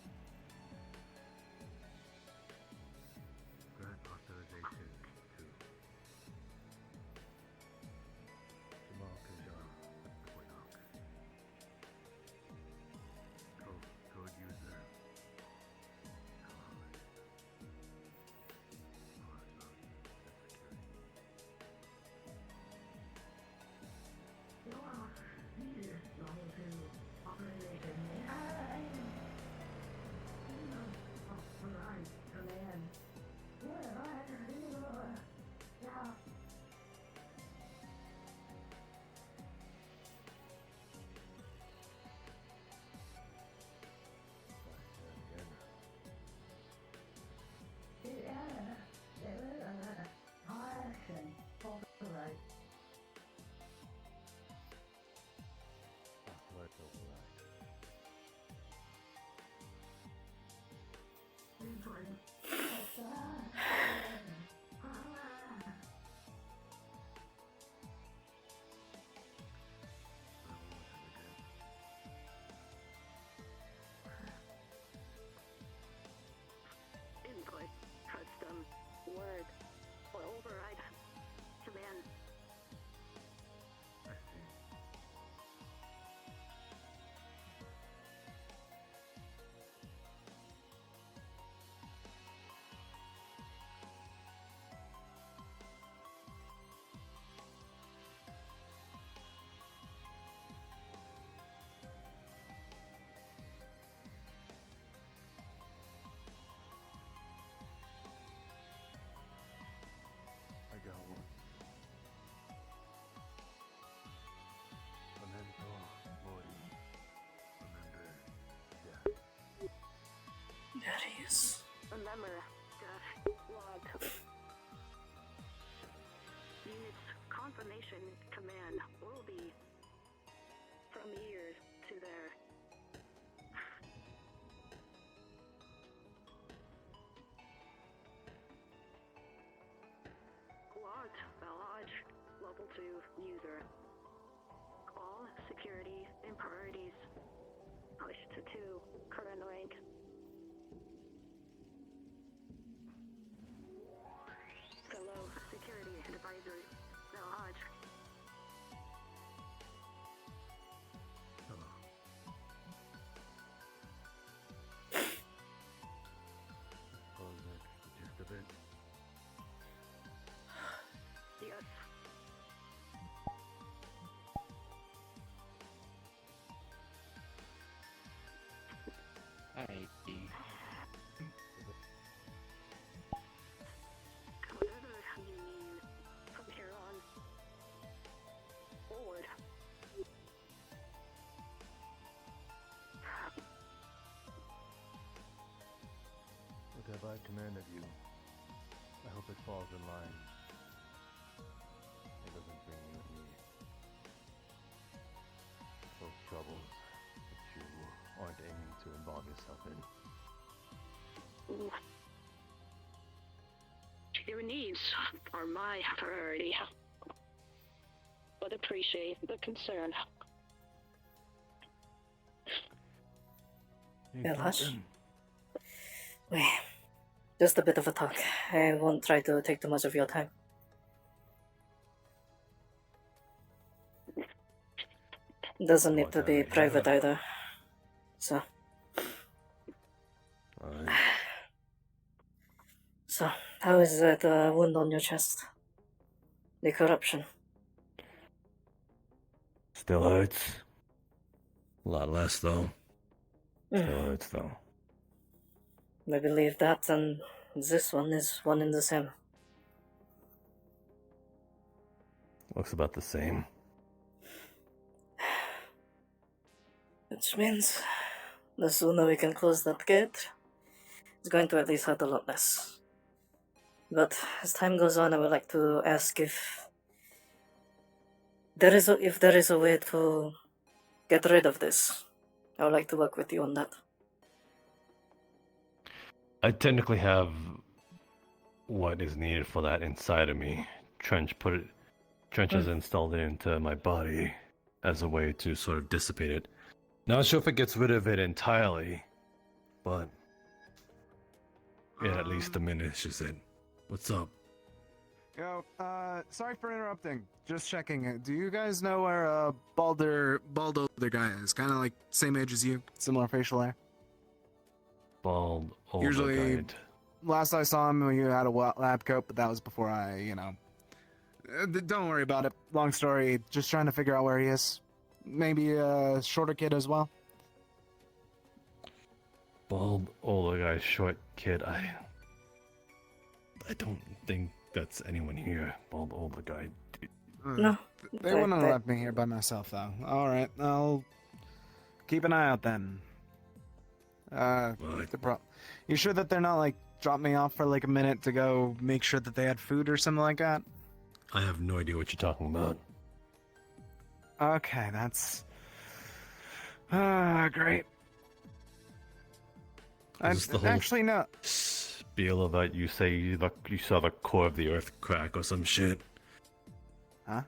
Remember, logged. Unit's confirmation command will be from here to there. Logged, Lodge, level 2 user. All security and priorities pushed to 2, current rank. Fellow security advisor, Lodge. Suppose that's the gist of it. Yes. Hey. Whatever you need from here on forward. Whatever I commanded you, I hope it falls in line. It doesn't bring you and me those troubles that you aren't aiming to involve yourself in. Your needs are my priority, but appreciate the concern. Yeah, Lash. Wait, just a bit of a talk. I won't try to take too much of your time. Doesn't need to be private either. So. So, how is that wound on your chest? The corruption. Still hurts. A lot less, though. Still hurts, though. I believe that and this one is one and the same. Looks about the same. Which means the sooner we can close that gate, it's going to at least hurt a lot less. But as time goes on, I would like to ask if there is a way to get rid of this. I would like to work with you on that. I technically have what is needed for that inside of me. Trench has installed it into my body as a way to sort of dissipate it. Not sure if it gets rid of it entirely, but it at least diminishes it. What's up? Yo, sorry for interrupting. Just checking. Do you guys know where Baldo the guy is? Kind of like same age as you, similar facial hair. Bald older Usually, guy. last I saw him, he had a lab coat, but that was before I, don't worry about it. Long story. Just trying to figure out where he is. Maybe a shorter kid as well. Bald older guy, short kid. I don't think that's anyone here. Bald older guy. No. They wouldn't have left me here by myself, though. Alright, I'll keep an eye out then. You sure that they're not, like, drop me off for, like, a minute to go make sure that they had food or something like that? I have no idea what you're talking about. Okay, that's... great. Is this the whole Actually, no. spiel about you say you saw the core of the earth crack or some shit? Huh?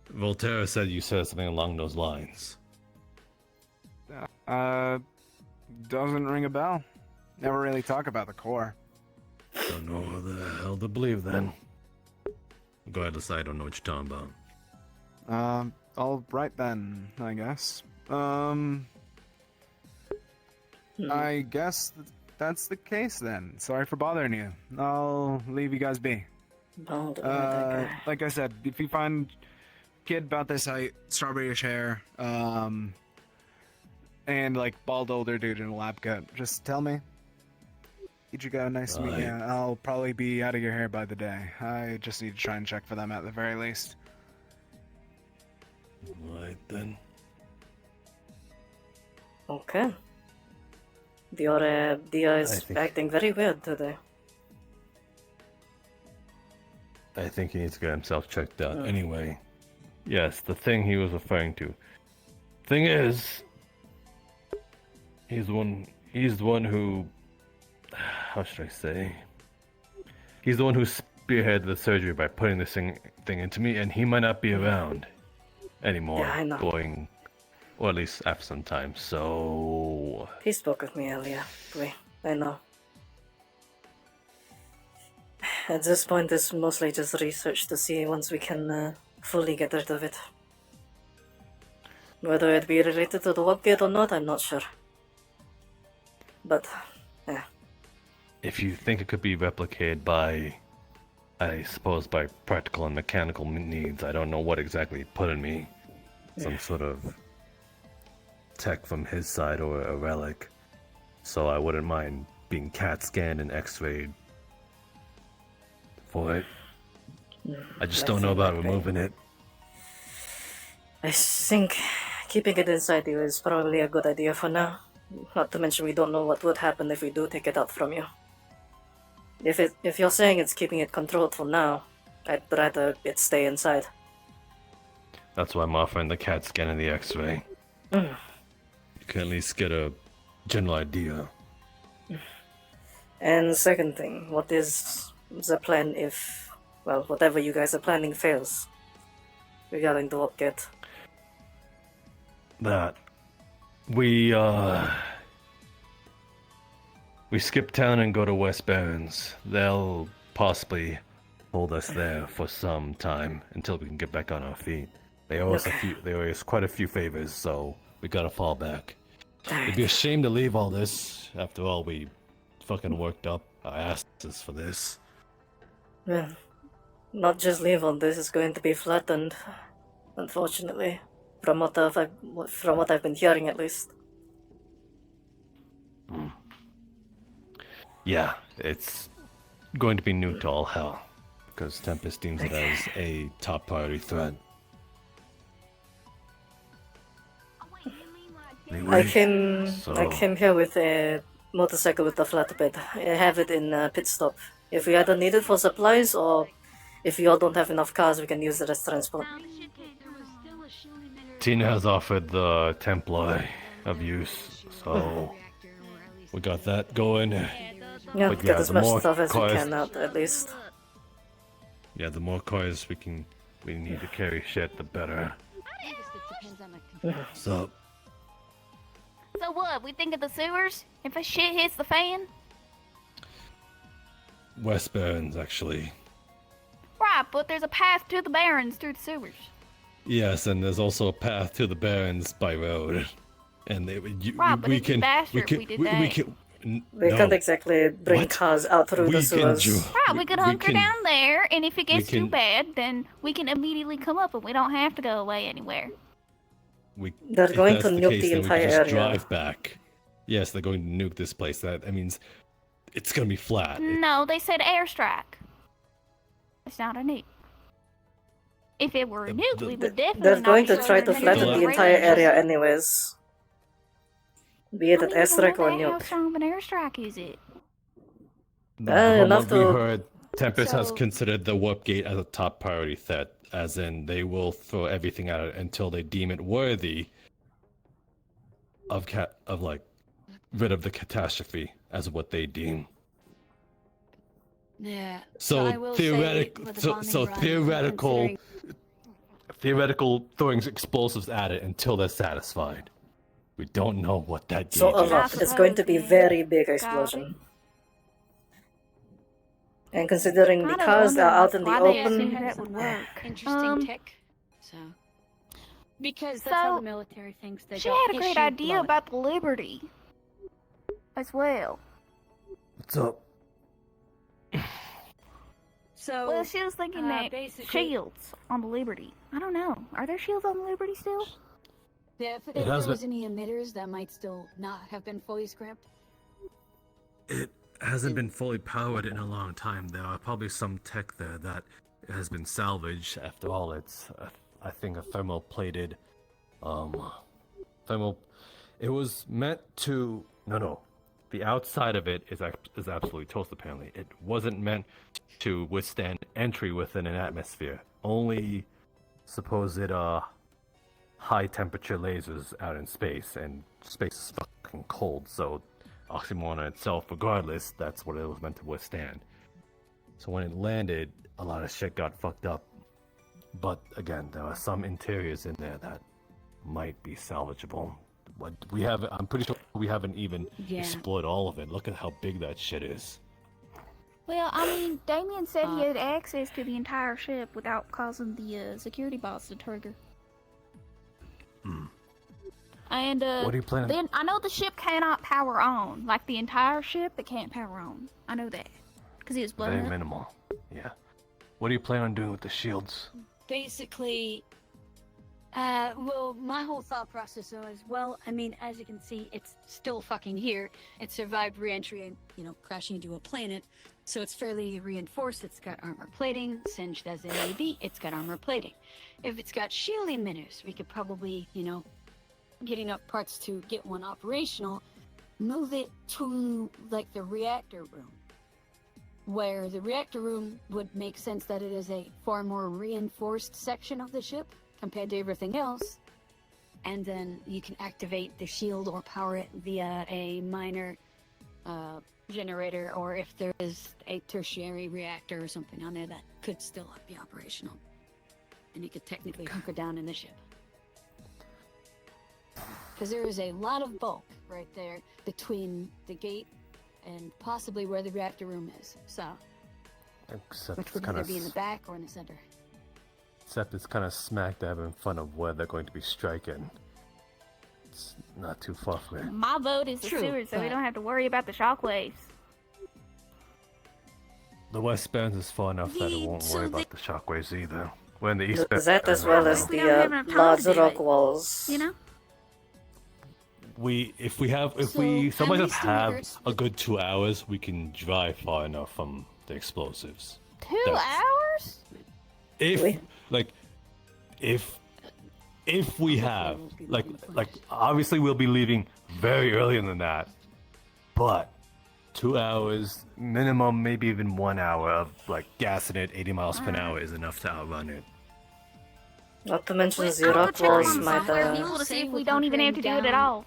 Voltaire said you said something along those lines. Doesn't ring a bell. Never really talk about the core. Don't know what the hell to believe then. Go ahead, decide. I don't know what you're talking about. All right then, I guess. I guess that's the case then. Sorry for bothering you. I'll leave you guys be. Like I said, if you find kid about this height, strawberryish hair, and like bald older dude in a lab coat, just tell me. You go, nice to meet you. I'll probably be out of your hair by the day. I just need to try and check for them at the very least. Right then. Okay. Dia is acting very weird today. I think he needs to get himself checked out. Anyway, yes, the thing he was referring to. Thing is, he's the one who, how should I say? He's the one who spearheaded the surgery by putting this thing into me, and he might not be around anymore. Yeah, I know. Going, or at least after some time. So He spoke with me earlier. I know. At this point, it's mostly just research to see once we can fully get rid of it. Whether it be related to the upgrade or not, I'm not sure. But, yeah. if you think it could be replicated by, I suppose, by practical and mechanical needs, I don't know what exactly he put in me. Some sort of tech from his side or a relic. So I wouldn't mind being CAT scanned and X-rayed for it. I just don't know about removing it. I think keeping it inside you is probably a good idea for now. Not to mention we don't know what would happen if we do take it out from you. If you're saying it's keeping it controlled for now, I'd rather it stay inside. That's why I'm offering the CAT scan and the X-ray. You can at least get a general idea. And the second thing, what is the plan if, well, whatever you guys are planning fails regarding the upgrade? That we skip town and go to West Barrens. They'll possibly hold us there for some time until we can get back on our feet. They owe us quite a few favors, so we gotta fall back. It'd be a shame to leave all this. After all, we fucking worked up our asses for this. Well, not just leave on this is going to be flattened, unfortunately, from what I've been hearing at least. Yeah, it's going to be new to all hell, because Tempest deems it as a top priority threat. I came here with a motorcycle with a flatbed. I have it in pit stop. If we either need it for supplies or if you all don't have enough cars, we can use it as transport. Tina has offered the Templar of use, so we got that going. Yeah, But get as much more stuff as we cars- can out at least. Yeah, the more cars we need to carry shit, the better. So, So what? We think of the sewers? If a shit hits the fan? West Barrens, actually. Right, but there's a path to the Barrens through the sewers. Yes, and there's also a path to the Barrens by road. And Right, but it'd be faster if we did that. We can't exactly bring cars out through the sewers. Right, we could hunker down there, and if it gets too bad, then we can immediately come up, and we don't have to go away anywhere. They're going to nuke the entire area. Drive back. Yes, they're going to nuke this place. That means it's gonna be flat. No, they said airstrike. It's not a nuke. If it were a nuke, we would definitely They're not going be to try to going flatten into the entire range. area anyways. Be it an airstrike or a How nuke. strong of an airstrike is it? From enough what we to- heard, Tempest has So- considered the warp gate as a top priority threat, as in they will throw everything at it until they deem it worthy of rid of the catastrophe as what they deem. Yeah. So I will say with theoretical, the so bombing run, theoretical, considering- throwing explosives at it until they're satisfied. We don't know what that gauge Sort of is. rough. It's going to be very big explosion. And considering the Kinda cars are out in the why they assumed open, that would work. Interesting tech. So. Because that's how the military thinks they She got had a great issued idea blowing. about the Liberty. As well. What's up? So, Well, she was thinking that basically- shields on the Liberty. I don't know. Are there shields on the Liberty still? Yeah, if It there has was any emitters that might still not have been fully scrapped. It hasn't been fully powered in a long time. There are probably some tech there that has been salvaged. After all, it's I think a thermoplated, thermal. It was meant to. No. the outside of it is absolutely toast. Apparently, it wasn't meant to withstand entry within an atmosphere. Only supposed high temperature lasers out in space, and space is fucking cold, so oxymoron in itself, regardless, that's what it was meant to withstand. So when it landed, a lot of shit got fucked up. But again, there are some interiors in there that might be salvageable. But I'm pretty sure we haven't even explored all of it. Look at how big that shit is. Well, I mean, Damien said he had access to the entire ship without causing the security bots to trigger. And what are you planning? Then I know the ship cannot power on, like the entire ship. It can't power on. I know that because it was blown Very up. minimal. Yeah. What do you plan on doing with the shields? Basically, well, my whole thought process was, well, I mean, as you can see, it's still fucking here. It survived re-entry and, you know, crashing into a planet. So it's fairly reinforced. It's got armor plating. Singed as it may be, it's got armor plating. If it's got shield emitters, we could probably, you know, get enough parts to get one operational, move it to, like, the reactor room. Where the reactor room would make sense that it is a far more reinforced section of the ship compared to everything else. And then you can activate the shield or power it via a minor generator, or if there is a tertiary reactor or something on there that could still be operational. And you could technically hunker down in the ship. Because there is a lot of bulk right there between the gate and possibly where the reactor room is. So, which would either be in the back or in the center. Except it's kind of smack dab in front of where they're going to be striking. It's not too far from it. My vote is the sewers, so we don't have to worry about the shockwaves. The West Bands is far enough that it won't worry about the shockwaves either. We're in the East Bands. That as well as the large rock walls. You know? If some of us have a good 2 hours, we can drive far enough from the explosives. 2 hours? If we have, like obviously we'll be leaving very earlier than that, but 2 hours minimum, maybe even 1 hour of like gassing it 80 miles per hour is enough to outrun it. Not to mention the rock walls might to see if we don't even have to do it at all.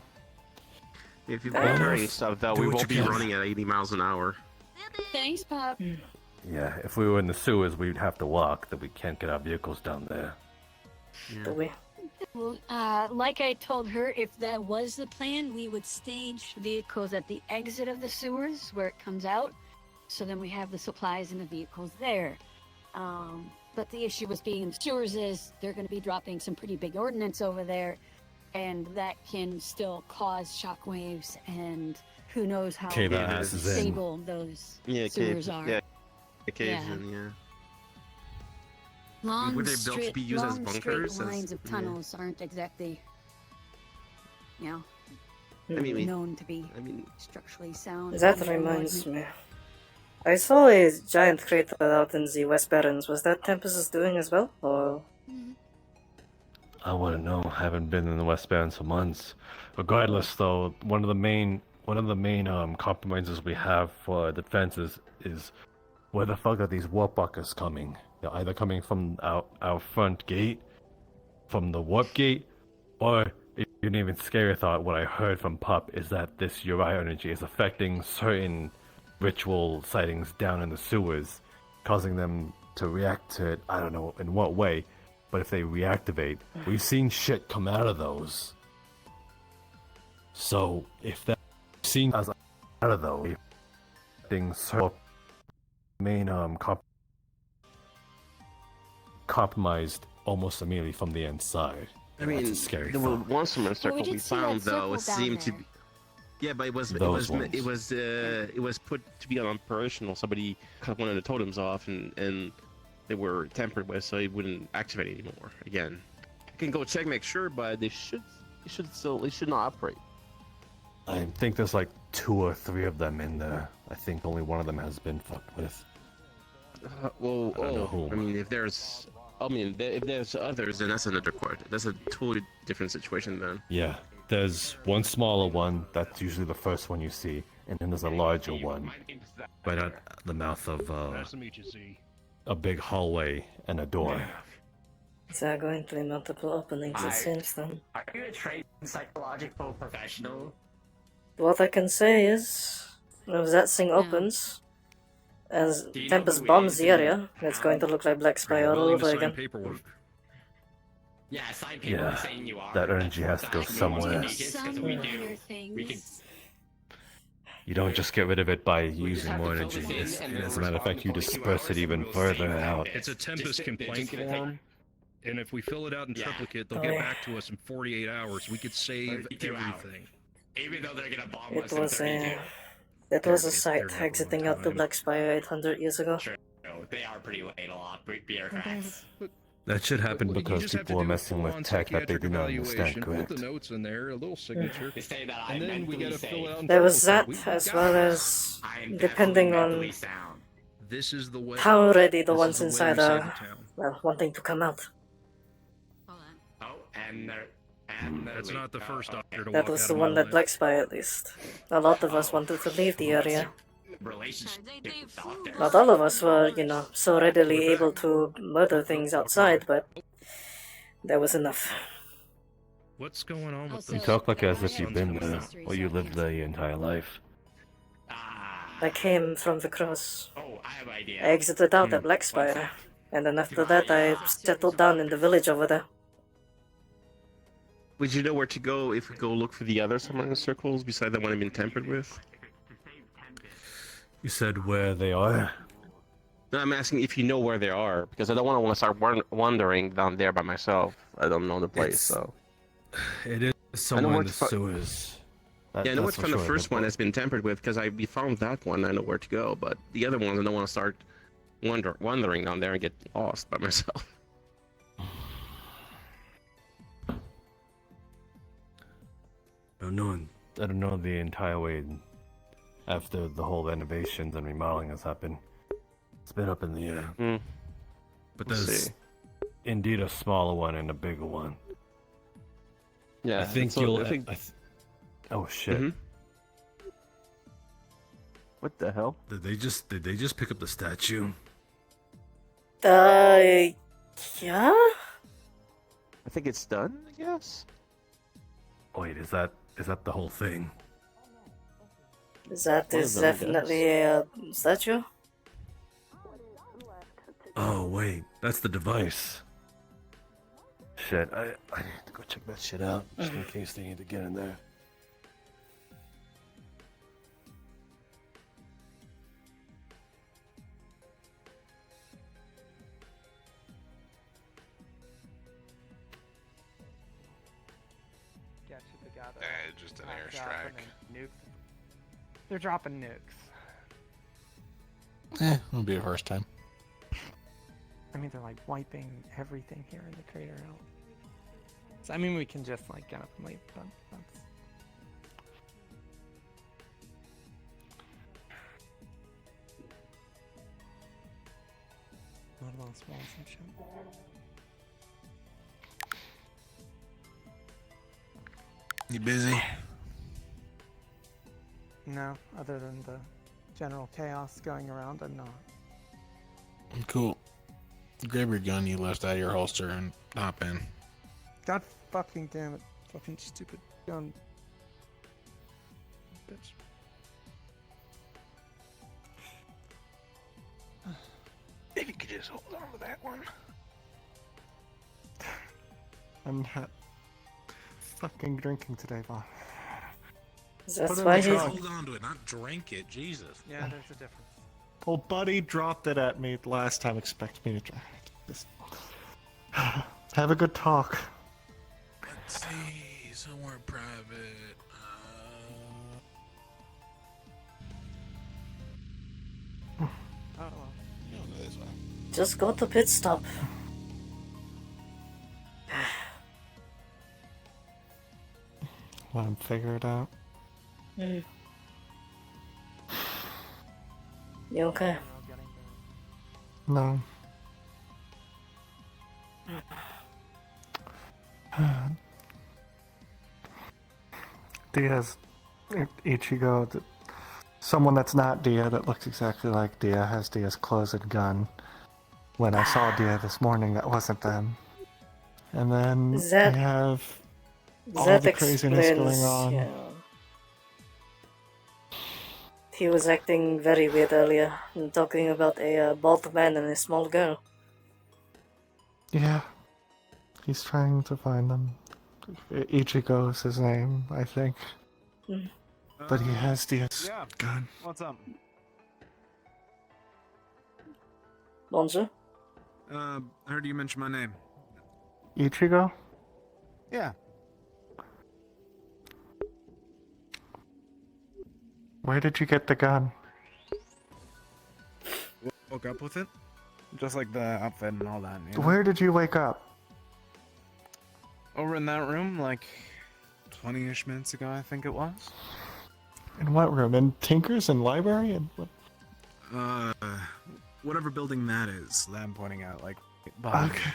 If you've been carrying stuff, though, we won't be running at 80 miles an hour. Thanks, Pop. Yeah, if we were in the sewers, we'd have to walk, that we can't get our vehicles down there. Yeah. Well, like I told her, if that was the plan, we would stage vehicles at the exit of the sewers where it comes out. So then we have the supplies and the vehicles there. But the issue with being in the sewers is they're going to be dropping some pretty big ordnance over there. And that can still cause shockwaves, and who knows how stable those sewers are. Yeah, caves and Long, would they built to be used as straight bunkers? lines of tunnels aren't exactly, you know, known to be structurally sound. That reminds me. I saw a giant crater out in the West Barrens. Was that Tempest is doing as well, or? I wouldn't know. I haven't been in the West Bands for months. Regardless, though, one of the main compromises we have for defenses is where the fuck are these warp buckers coming? They're either coming from our front gate, from the warp gate, or an even scarier thought. What I heard from Pup is that this Uriah energy is affecting certain ritual sightings down in the sewers, causing them to react to it. I don't know in what way. But if they reactivate, we've seen shit come out of those. So if that seen us out of those things, main compromised almost immediately from the inside. I mean, that's a scary the thought. one circle we found though seemed to be. Yeah, but it was put to be operational. Somebody cut one of the totems off and they were tampered with, so it wouldn't activate anymore. Again, I can go check, make sure, but they should not operate. I think there's like 2 or 3 of them in there. I think only one of them has been fucked with. I mean, if there's others, then that's another part. That's a totally different situation then. Yeah. There's one smaller one, that's usually the first one you see, and then there's a larger one, right at the mouth of Nice to meet you, Z. a big hallway and a door. Is there going to be multiple openings it seems then? Are you a trained psychological professional? What I can say is, if that thing opens, as Tempest bombs the area, it's going to look like Black Spy all over again. Paperwork. Yeah, sign paperwork Yeah, saying you are. that energy has to go somewhere. You don't just get rid of it by using more energy. As a matter of fact, you disperse it even further out. It's a Tempest complaint form, and if we fill it out in triplicate, they'll get back to us in 48 hours. We could save everything. Even though they're gonna bomb It was a site exiting out the Black Spire 800 years ago. True. They are pretty late a lot, bureaucrats. That should happen because people are messing with tech that they do not understand, Put correct? the notes in there, a little signature, and then we gotta fill it out in There was that, triplicate. as well as depending on This is the way. how ready the this ones is the way inside we save are, the town. well, wanting to come out. That's not the first doctor to That walk was out the of one my that life. Black Spire at least. A lot of us wanted to leave the area. Not all of us were, so readily able to murder things outside, but there was enough. What's going on with You this? talk like as if you've been there, or you lived there your entire life. I came from the cross. I exited out at Black Spire, and then after that I settled down in the village over there. Would you know where to go if we go look for the other summoning circles beside the one I've been tempered with? You said where they are? No, I'm asking if you know where they are, because I don't want to start wandering down there by myself. I don't know the place, so. It is somewhere in the sewers. Yeah, I know where to find the first one that's been tempered with, because we found that one, I know where to go, but the other ones I don't want to start wandering down there and get lost by myself. I don't know the entire way after the whole renovations and remodeling has happened. It's been up in the air. But there's indeed a smaller one and a bigger one. Yeah, I think you'll. Oh shit! Mhm. What the hell? Did they just pick up the statue? Yeah? I think it's done, I guess. Wait, is that the whole thing? That is definitely a statue. Oh wait, that's the device. Shit, I need to go check that shit out just in case they need to get in there. Get you together. Just an Not airstrike. dropping nukes. They're dropping nukes. It'll be a first time. I mean, they're like wiping everything here in the crater out. So, I mean, we can just like get up and leave, but that's. Not a lot of smalls and shit. You busy? No, other than the general chaos going around, I'm not. Cool. Grab your gun you left out of your holster and hop in. God fucking damn it. Fucking stupid gun. Bitch. If you could just hold on to that one. I'm not fucking drinking today, Bob. That's why he's... Hold on to it, not drink it. Jesus. Yeah, there's a difference. Well, Buddy dropped it at me last time. Expect me to drink. Just have a good talk. Let's see, somewhere private. Oh, well. You don't know this one. Just go to pit stop. Let him figure it out. You okay? No. Dia's Ichigo. Someone that's not Dia that looks exactly like Dia has Dia's clothes and gun. When I saw Dia this morning, that wasn't them. And then That- we have all That the craziness going explains, on. yeah. He was acting very weird earlier, and talking about a bald man and a small girl. Yeah. He's trying to find them. Ichigo is his name, I think. Mm. But he has Dia's Yeah. gun. What's up? Bonzo? I heard you mention my name. Ichigo? Yeah. Where did you get the gun? Woke up with it? Just like the outfit and all that. You know? Where did you wake up? Over in that room, like 20-ish minutes ago, I think it was. In what room? In Tinker's and library? And what? Whatever building that is. That I'm pointing out, like, behind Okay.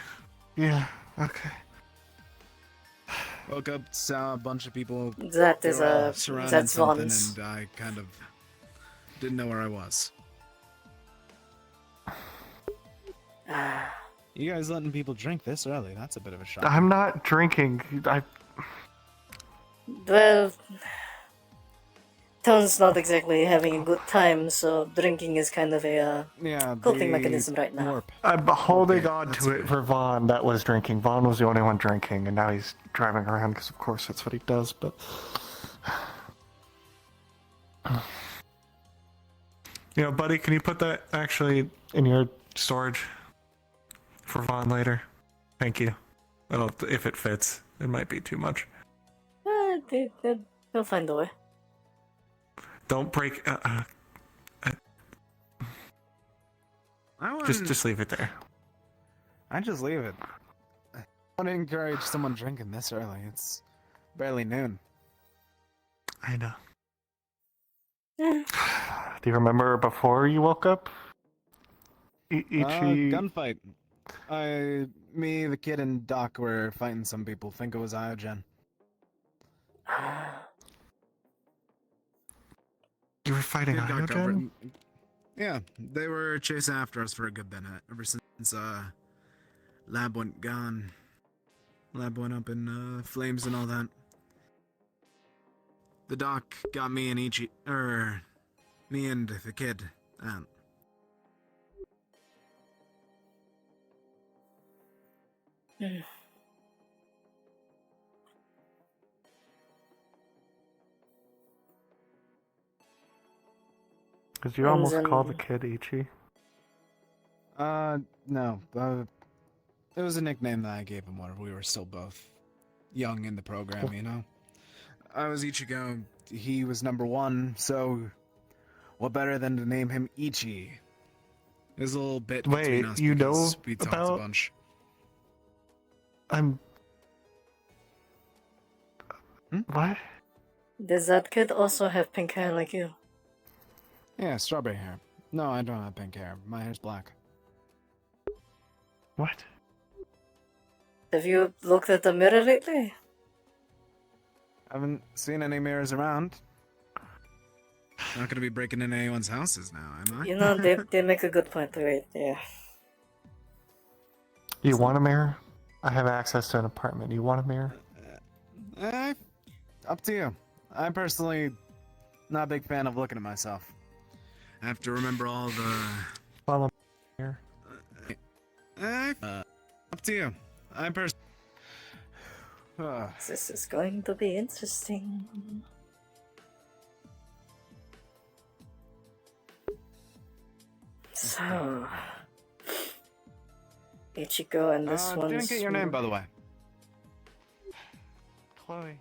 Yeah, okay. Woke up, saw a bunch of people. That they is were all a- surrounding that's something, Vaughn's. and I kind of didn't know where I was. You guys letting people drink this early? That's a bit of a shock. I'm not drinking. Well, Tone's not exactly having a good time, so drinking is kind of a coping mechanism right now. I'm holding on to it for Vaughn that was drinking. Vaughn was the only one drinking, and now he's driving around because, of course, that's what he does, but... You know, buddy, can you put that actually in your storage for Vaughn later? Thank you. Well, if it fits. It might be too much. They'll find a way. Don't break... Just leave it there. I just leave it. I want to encourage someone drinking this early. It's barely noon. I know. Do you remember before you woke up? Gunfight. Me, the kid, and Doc were fighting some people. Think it was Iogen. You were fighting Kid got covered. Iogen? Yeah, they were chasing after us for a good bit. Ever since Lab went gone. Lab went up in flames and all that. The Doc got me and me and the kid out. Did you almost call the kid Ichi? No. It was a nickname that I gave him when we were still both young in the program, you know? I was Ichigo, he was number one, so what better than to name him Ichi? There's a little bit between us you know because we talked about... a bunch. What? Does that kid also have pink hair like you? Yeah, strawberry hair. No, I don't have pink hair. My hair's black. What? Have you looked at the mirror lately? I haven't seen any mirrors around. Not gonna be breaking into anyone's houses now, am I? You know, they make a good point, right? Yeah. You want a mirror? I have access to an apartment. You want a mirror? Up to you. I'm personally not a big fan of looking at myself. I have to remember all the... Follow me here. Up to you. I'm personally... This is going to be interesting. So... Ichigo and this one. Didn't get your name, by the way. Chloe.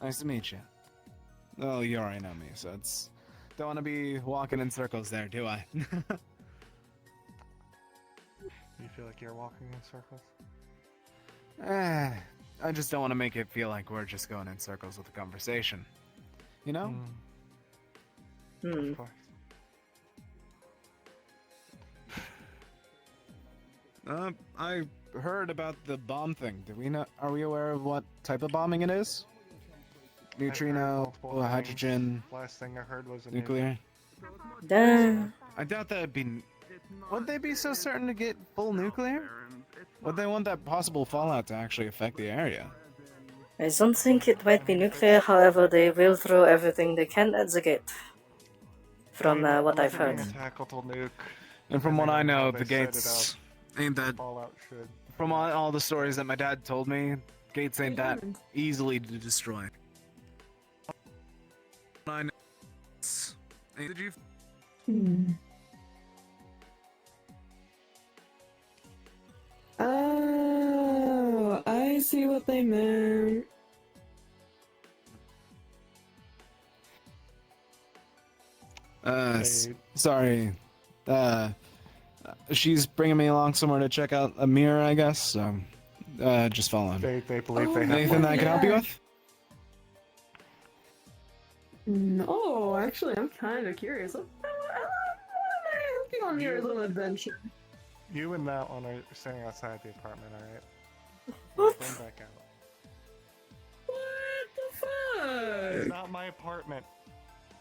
Nice to meet you. Oh, you already know me, so it's... Don't want to be walking in circles there, do I? You feel like you're walking in circles? I just don't want to make it feel like we're just going in circles with the conversation. You know? Of course. I heard about the bomb thing. Do we know? Are we aware of what type of bombing it is? neutrino, hydrogen, Last thing I heard was a nuclear. Duh. I doubt that'd be. Would they be so certain to get full nuclear? Would they want that possible fallout to actually affect the area? I don't think it might be nuclear, however, they will throw everything they can at the gate. From what I've heard. Tactical nuke. And from what I know, How the they set it gates up, ain't that. Fallout should. From all the stories that my dad told me, gates ain't that easily to destroy. Did you? Oh, I see what they meant. Sorry. She's bringing me along somewhere to check out a mirror, I guess. So, just following. They believe they have. Anything that I can help you with? No, actually, I'm kind of curious. I hope you on your little adventure. You and that one are standing outside the apartment, alright? What? Going back out. What the fuck? It's not my apartment.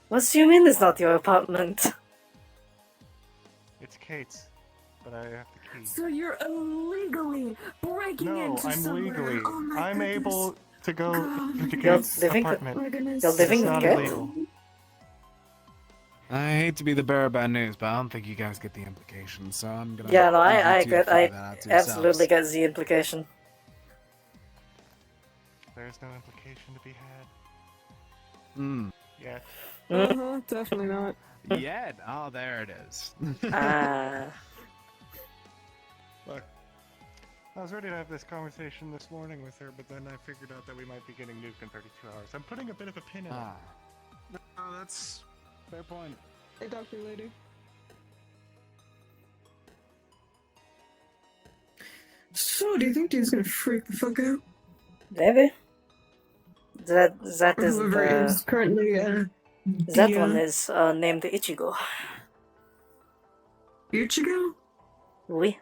What do you mean it's not your apartment? It's Kate's, but I have the key. So you're illegally breaking No, into I'm somewhere. legally. Oh my I'm goodness. able to go to You're Kate's living- apartment. My goodness. You're living It's not with Kate? illegal. I hate to be the bearer of bad news, but I don't think you guys get the implications, so I'm gonna. Yeah, no, leave I you two to get, figure I that out to absolutely yourselves. get the implication. There's no implication to be had. Hmm. Yet. Definitely not. Yet? Oh, there it is. Ah. Look, I was ready to have this conversation this morning with her, but then I figured out that we might be getting nuked in 32 hours. I'm putting a bit of a pin in it. No, that's fair point. Hey, Dr. Lady. So, do you think dude's gonna freak the fuck out? Maybe. That is Whoever is currently, that one is named Ichigo. Ichigo? Oui.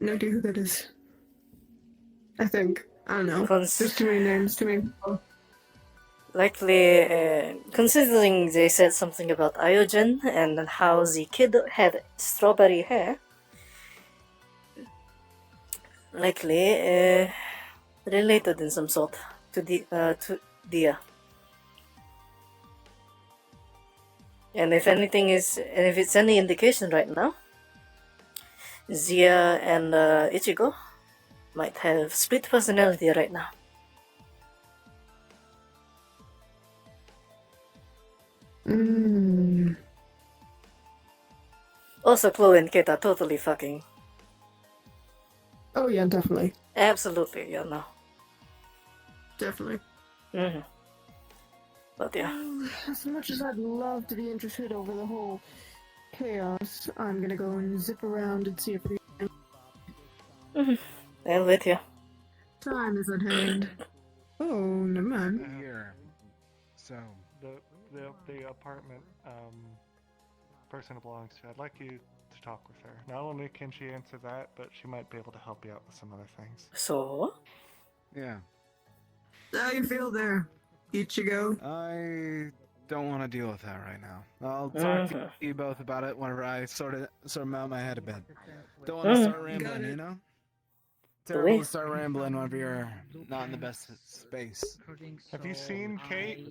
No idea who that is. I think. I don't know. Cons- There's too many names, too many people. Likely, considering they said something about Iogen and how the kid had strawberry hair, likely related in some sort to Dia. And if it's any indication right now, Zia and Ichigo might have split personality right now. Also, Chloe and Kate are totally fucking. Oh yeah, definitely. Absolutely, yeah, no. Definitely. Mm-hmm. But yeah. As much as I'd love to be interested over the whole chaos, I'm gonna go and zip around and see everything. Mm-hmm. I'll wait here. Time is at hand. Oh, never mind. Here. So. The apartment person it belongs to, I'd like you to talk with her. Not only can she answer that, but she might be able to help you out with some other things. So? Yeah. How you feel there, Ichigo? I don't want to deal with that right now. I'll talk to you both about it whenever I sort of out my head a bit. Don't want to start rambling, you know? Terrible to start rambling whenever you're not in the best space. Have you seen Kate?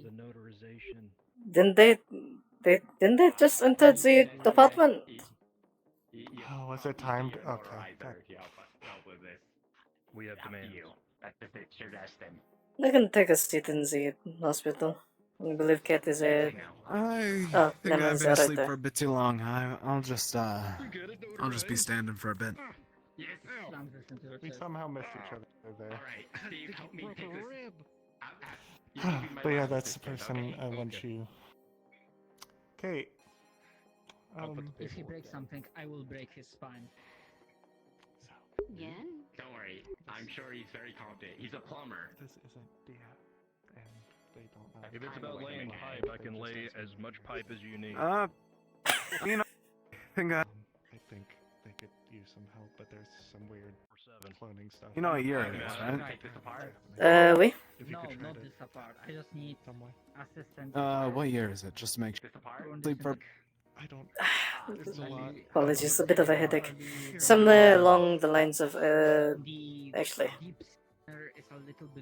Didn't they just enter the apartment? Oh, was it timed? Okay. We have demands. I can take a seat in the hospital. I believe Kate is a. I Oh, think never I've mind, been right asleep there. for a bit too long. I'll just be standing for a bit. We somehow missed each other there. Alright, how do you help me take this? But yeah, that's the person I want you. Kate. If he breaks something, I will break his spine. Yeah? Don't worry, I'm sure he's very competent. He's a plumber. This isn't Dia, and they don't know. If it's about laying pipe, I can lay as much pipe as you need. You know, I think I think they could use some help, but there's some weird cloning stuff. You know what year it is, right? Oui? If you No, could try not to this apart. I just need assistance. What year is it? Just to make sure. Sleep for. I don't. There's a lot. Apologies, a bit of a headache. Somewhere along the lines of, actually,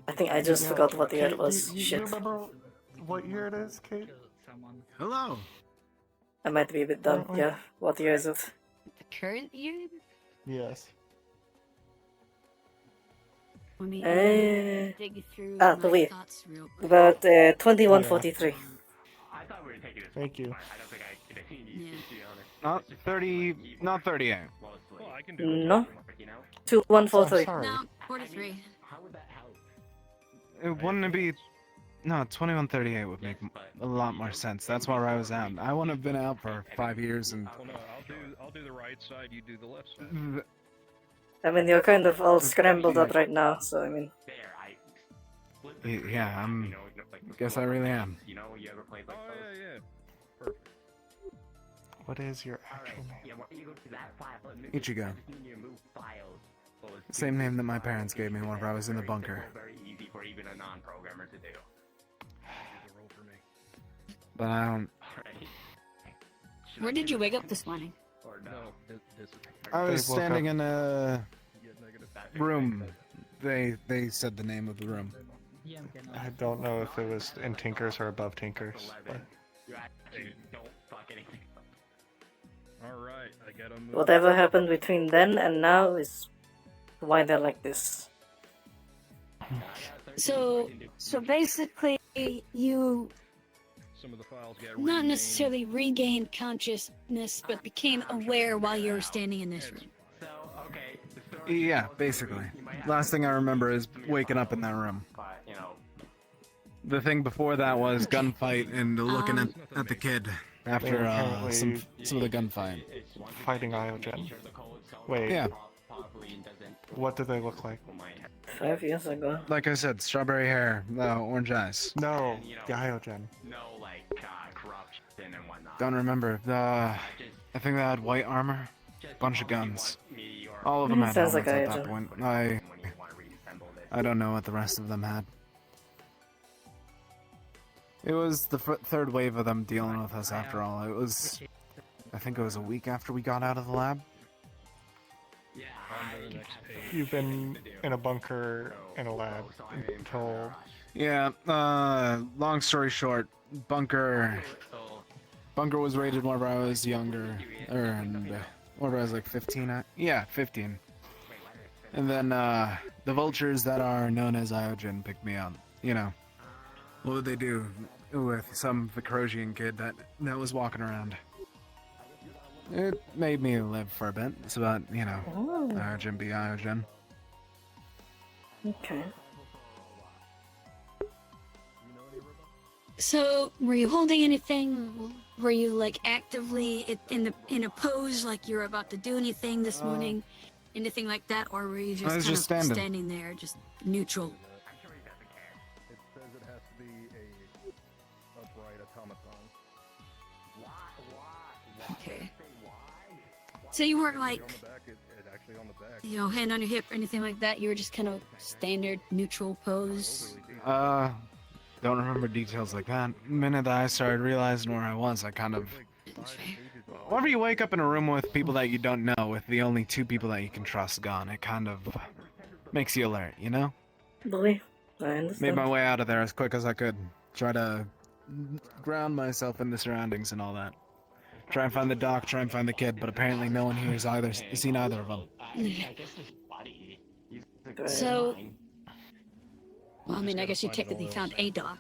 I think I just forgot what the year it was. You Shit. remember what year it is, Kate? Hello. I might be a bit dumb. Yeah, what year is it? The current year? Yes. Let me dig through the my way. thoughts real quick. About 2143. I thought we were taking this. Thank you. I don't think I could have seen you, to be honest. Not 30. Not 38. Well, I can No. you know? 2143. No, 43. How would that help? It wouldn't it be. No, 2138 would make a lot more sense. That's where I was at. I wouldn't have been out for 5 years and. Well, no, I'll do the right side. You do the left side. I mean, you're kind of all scrambled up right now, so I mean. Yeah, I'm. Guess I really am. You know, you ever played like those? Yeah. Perfect. What is your actual name? Yeah, why don't you go to that file? Ichigo. You move files. Well, it's Same name that my parents gave me whenever I was in the bunker. very easy for even a non-programmer to do. But I don't. Where did you wake up this morning? Or no? I was They woke standing up- in a room. They said the name of the room. I don't know if it was in Tinkers or above Tinkers. But You actually don't fuck anything. Alright, I gotta move. Whatever happened between then and now is why they're like this. So basically, you Some of the files get not necessarily regained consciousness, but became aware while you were standing in this room. So, okay, Yeah, basically. Last thing I remember is waking up in that room. but, you know, The thing before that was gunfight and looking at the kid after apparently some of the gunfight. fighting Iogen. Wait. Yeah. What do they look like? 5 years ago. Like I said, strawberry hair, orange eyes. No, the Iogen. no, like, corruption and whatnot. Don't remember. I think they had white armor, bunch of guns. All of them had Sounds helmets like at that Iogen. point. I don't know what the rest of them had. It was the third wave of them dealing with us after all. It was, I think it was a week after we got out of the lab. You've been in a bunker in a lab until. Yeah, long story short, bunker was raided whenever I was younger, whenever I was like 15. Yeah, 15. And then the vultures that are known as Iogen picked me up. You know, what would they do with some Vicrosian kid that was walking around? It made me live for a bit. It's about, you know, Iogen be Iogen. Okay. So, were you holding anything? Were you like actively in a pose, like you're about to do anything this morning, anything like that, or were you just I was kind just of standing. standing there, just neutral? It says it has to be a upright automaton. Okay. So you weren't like, On the back, it actually on the back. you know, hand on your hip or anything like that. You were just kind of standard neutral pose. Don't remember details like that. The minute that I started realizing where I was, I kind of... Whenever you wake up in a room with people that you don't know, with the only two people that you can trust gone, it kind of makes you alert, you know? Boy, I understand. Made my way out of there as quick as I could. Try to ground myself in the surroundings and all that. Try and find the doc, try and find the kid, but apparently no one here has seen either of them. So, well, I mean, I guess you technically found a doc,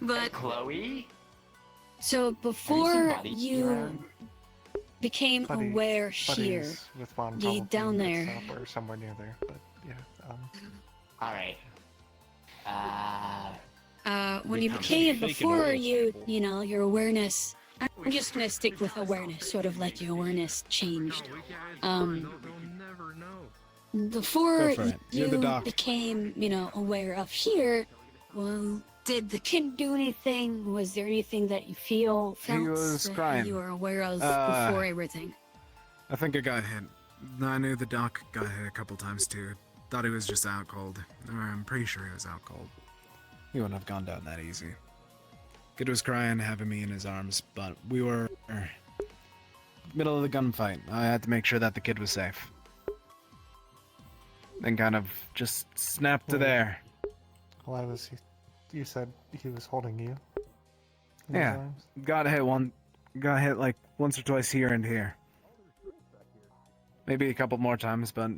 but Chloe? so before you became aware here, Buddies with Von you probably down there. mixed up or somewhere near there, but yeah. Alright. When you became, before you know, your awareness, I'm just gonna stick with awareness, sort of like your awareness changed. Before Go for it. You're the you doc. became, you know, aware of here, well, did the kid do anything? Was there anything that you felt was that crying. you were aware of Uh, before everything? I think I got hit. I knew the doc got hit a couple times too. Thought he was just out cold. Or I'm pretty sure he was out cold. He wouldn't have gone down that easy. Kid was crying, having me in his arms, but we were middle of the gunfight. I had to make sure that the kid was safe. Then kind of just snapped to there. Why was he? You said he was holding you. in his Yeah, arms? got hit like once or twice here and here. Maybe a couple more times, but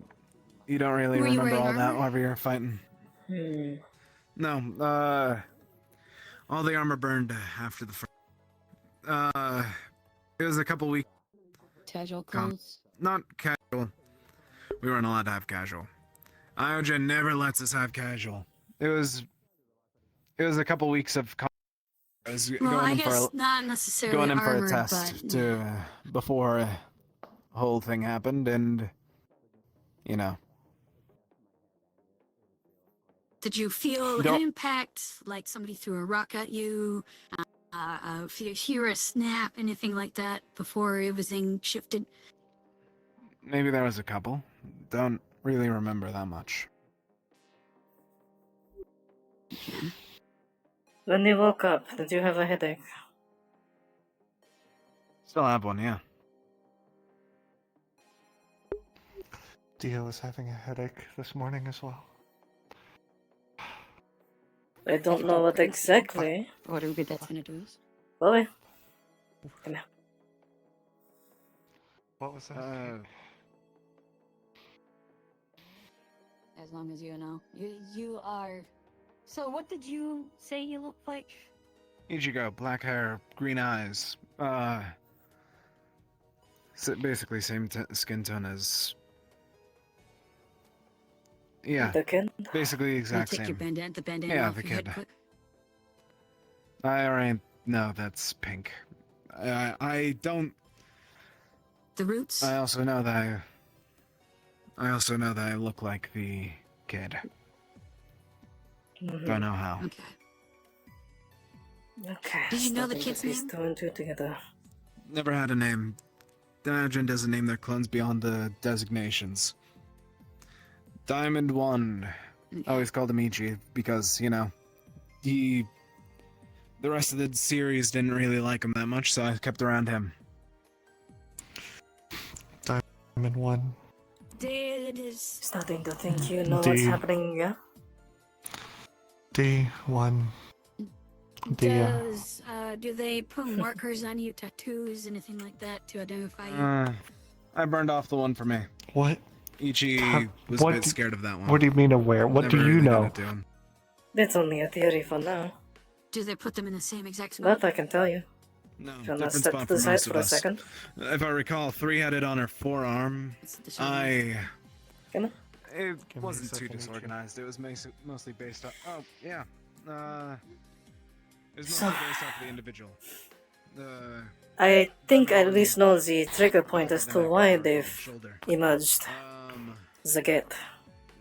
you don't really Were you remember all wearing that armor? while you're fighting. No, all the armor burned after the fight. It was a couple weeks. Casual clothes. Not casual. We weren't allowed to have casual. Iogen never lets us have casual. It was a couple weeks of. I was Well, I going in guess for not necessarily going in for a armored, test but to before a whole thing happened, and you know. did you feel an Don't- impact, like somebody threw a rock at you? If you hear a snap, anything like that, before everything shifted? Maybe there was a couple. Don't really remember that much. When you woke up, did you have a headache? Still have one, yeah. Dia was having a headache this morning as well. I don't know what exactly. What would be that gonna do? Chloe, come here. What was that? As long as you know. You are... So what did you say you look like? Ichigo, black hair, green eyes. Basically same skin tone as. Yeah. The kid? Basically exact Take your same. the bandana Yeah, off the your head kid. quick. I already know that's pink. I don't. The roots? I also know that I look like the kid. Don't know how. Okay. Okay. Did you know the starting to kid's piece name? 2 and 2 together. Never had a name. Diamond doesn't name their clones beyond the designations. Diamond 1. I always called him Ichi because, you know, the rest of the series didn't really like him that much, so I kept around him. Diamond 1. It is... Starting to think you know what's happening, yeah? D1. Dia. Do they put markers on you, tattoos, anything like that, to identify you? I burned off the one for me. What? Ichi was what a bit do- scared of that one. What do you mean aware? What Never do you really got know? it to him. That's only a theory for now. Do they put them in the same exact spot? But I can tell you. No, If you'll not different step spot to the for side most for of a us. second. If I recall, 3 had it on her forearm. It wasn't too disorganized. It was mostly based on. Oh yeah, it was mostly based off the individual. I think I at least know the trigger point as to why they've emerged. Zaget.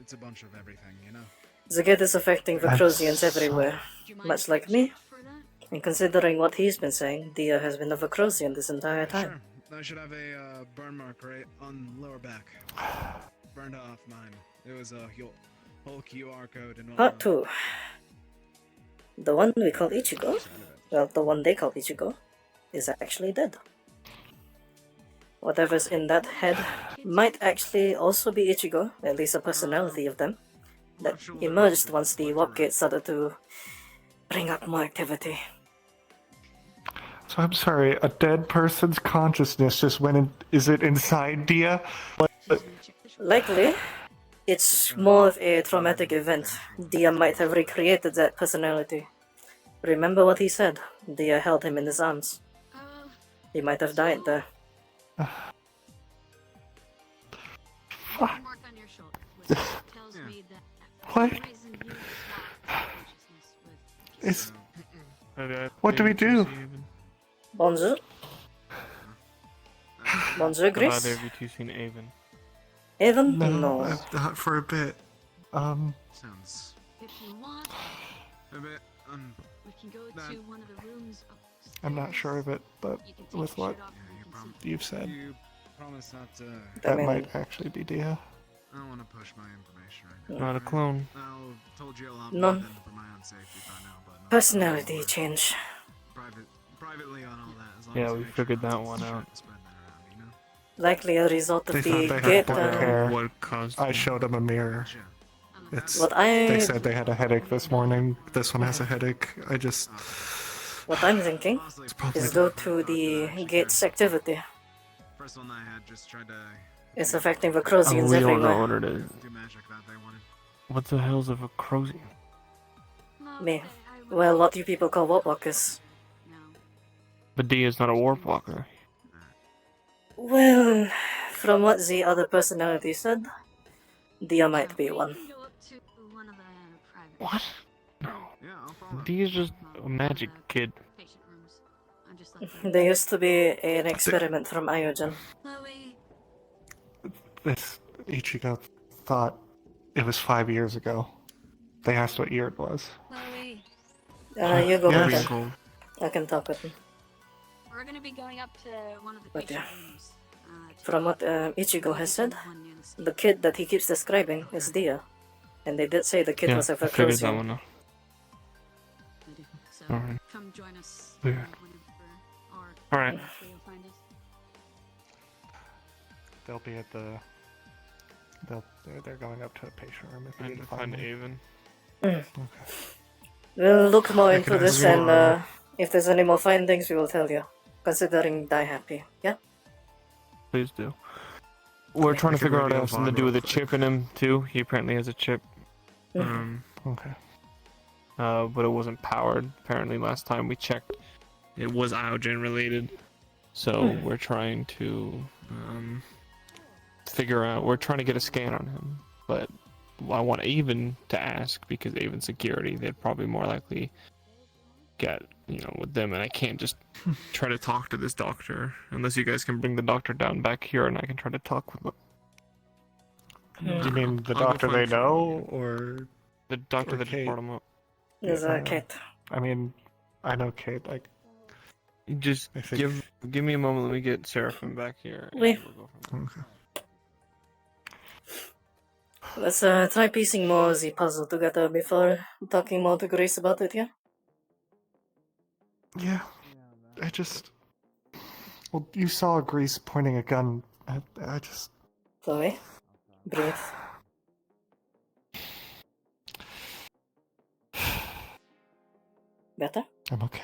It's a bunch of everything, you know. Zaget is affecting Vicrosians everywhere, much like me. And considering what he's been saying, Dia has been a Vicrosian this entire time. Sure. I should have a burn mark right on lower back. Burned off mine. It was a whole QR code and all. Part 2. The one we call Ichigo, well, the one they call Ichigo, is actually dead. Whatever's in that head might actually also be Ichigo, at least a personality of them, that emerged once the warp gate started to bring up more activity. So I'm sorry, a dead person's consciousness just went in. Is it inside Dia? Likely, it's more of a traumatic event. Dia might have recreated that personality. Remember what he said? Dia held him in his arms. He might have died there. What? It's... What do we do? Bonjour. Bonjour, Gris. Have either of you two seen Avon? Avon? No, I've not for a bit. Sounds If you want, a bit. we can go to one of the rooms upstairs. I'm not sure of it, but with what you've said. You promise not to. That mean- might actually be Dia. I don't want to push my information right now. Not a clone. I told you a lot No. more than for my own safety by now, but no, Personality change. privately on all that. As long Yeah, as we you make figured sure that not one to out. spread that around, you know? Likely a result of They the thought they gate. had black hair. What caused I showed them a mirror. It's. What I- They said they had a headache this morning. This one has a headache. I just. What I'm thinking is due to the gate's activity. First one I had just tried to It's affecting the Oh, Crosians we don't everywhere. know what it is. do magic that they wanted. What the hell's a Crosian? Me. Well, what you people call Warpwalkers. But D is not a warp walker. Well, from what the other personality said, Dia might be one. What? No. D is just a magic kid. There used to be an experiment from Iogen. This Ichigo thought it was 5 years ago. They asked what year it was. You go Yes. with him. I can talk with him. We're gonna be going up to one of the But patient yeah. rooms. From what Ichigo has said, the kid that he keeps describing is Dia. And they did say the kid Yeah, was a I figured that Crosian. one out. So Alright. come join us. Weird. Alright. Where you'll find us. They'll be at the. They're going up to the patient room if you I need need to to find them. Avon. Mm. We'll look more I into can this ask and more. if there's any more findings we will tell you. Considering Die Happy, yeah? Please do. We're trying to can figure out if it radio has something to Vaughn do with real a chip in him too. He apparently has a chip. Okay. But it wasn't powered. Apparently, last time we checked, it was Iogen related. So we're trying to figure out. We're trying to get a scan on him, but I want Avon to ask because Avon security. They'd probably more likely get with them, and I can't just try to talk to this doctor unless you guys can bring the doctor down back here, and I can try to talk with him. You mean the I'll go doctor they find know, or the doctor or that just Kate? brought him up? There's Kate. I mean, I know Kate. Like, Just I think- give me a moment. Let me get Seraphim back here. and Oui. we'll go from there. Okay. Let's try piecing more of the puzzle together before talking more to Grace about it, yeah? Yeah. I just. Well, you saw Grease pointing a gun. I just. Chloe, breathe. Better? I'm okay.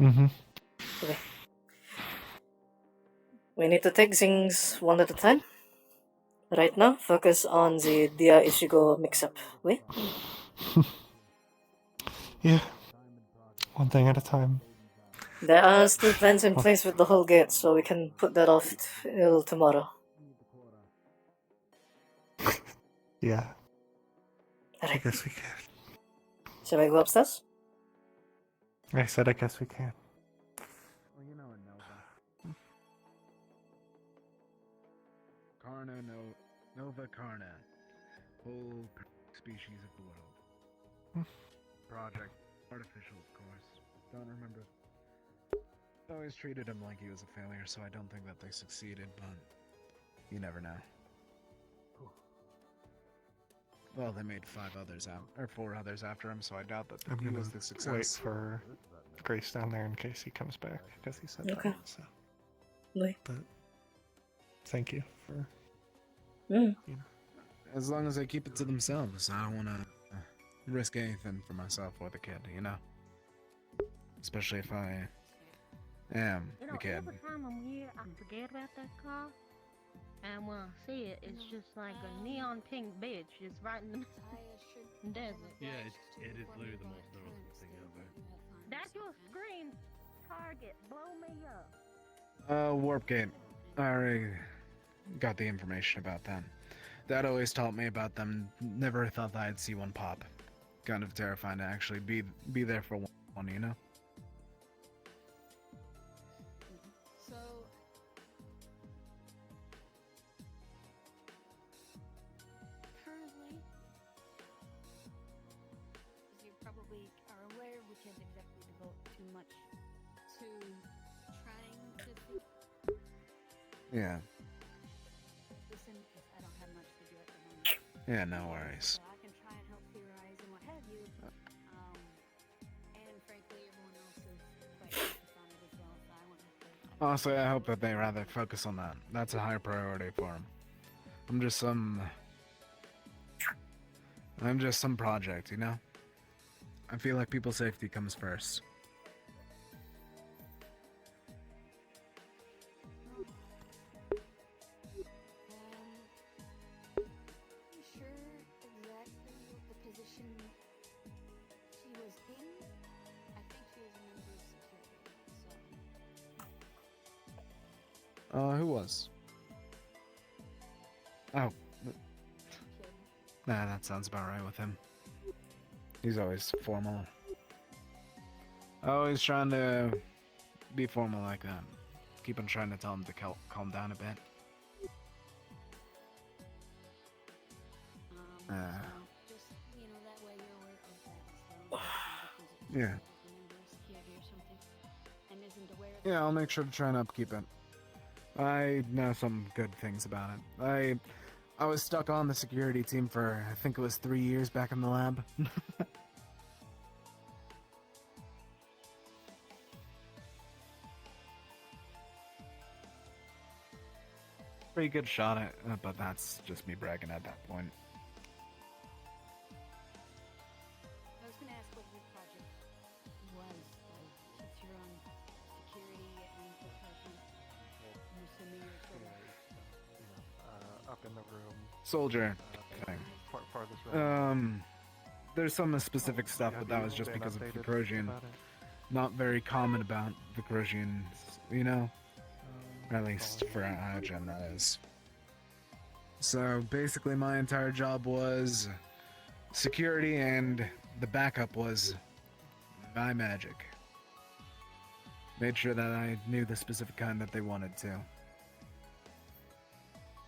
Mm-hmm. Okay. We need to take things one at a time. Right now, focus on the Dia Ichigo mix-up. Oui? Yeah. One thing at a time. There are still plans in place with the whole gate, so we can put that off till tomorrow. Yeah. I Alright. guess we can. Shall I go upstairs? I said I guess we can. Well, you know what, Nova. Karna, Nova Karna. Whole species of the world. Project. Artificial, of course. Don't remember. I always treated him like he was a failure, so I don't think that they succeeded, but you never know. Well, they made 4 others after him, so I doubt that I'm he gonna was the success. wait for Grace down there in case he comes back, because he said Okay. that. So. Oui. But thank you for. Mm. As long as they keep it to themselves, I don't want to risk anything for myself or the kid, you know? Especially if I am the kid. Every time I'm here, I forget about that car. And when I see it, it's just like a neon pink bitch just right in the desert. Yeah, it is literally the most noticeable thing ever. That's your screen target. Blow me up. Warp Gate. I already got the information about them. Dad always taught me about them. Never thought that I'd see one pop. Kind of terrifying to actually be there for one, you know? So, currently, as you probably are aware, we can't exactly devote too much to trying to Yeah. Listen, 'cause I don't have much to do at the moment. Yeah, no worries. So I can try and help theorize and what have you. And frankly, everyone else is quite focused on it as well, so I want to. Honestly, I hope that they rather focus on that. That's a high priority for them. I'm just some project, you know? I feel like people's safety comes first. I'm sure exactly what the position she was in. I think she was a member of security, so. Who was? Oh. Nah, that sounds about right with him. He's always formal. Always trying to be formal like that. Keep on trying to tell him to calm down a bit. Just, you know, that way you're aware of that. So Yeah. member of security or something, and isn't aware of Yeah, I'll make sure to try and upkeep it. I know some good things about it. I was stuck on the security team for, I think it was 3 years back in the lab. Pretty good shot at it, but that's just me bragging at that point. I was gonna ask what your project was, since you're on security and department. I'm assuming you're sort of. Up in the room. Soldier thing. Farthest room. There's some specific stuff, but that was just because of Vicrosian. Not very common about Vicrosians, you know? Or at least for Iogen, that is. So basically my entire job was security, and the backup was my magic. Made sure that I knew the specific kind that they wanted to.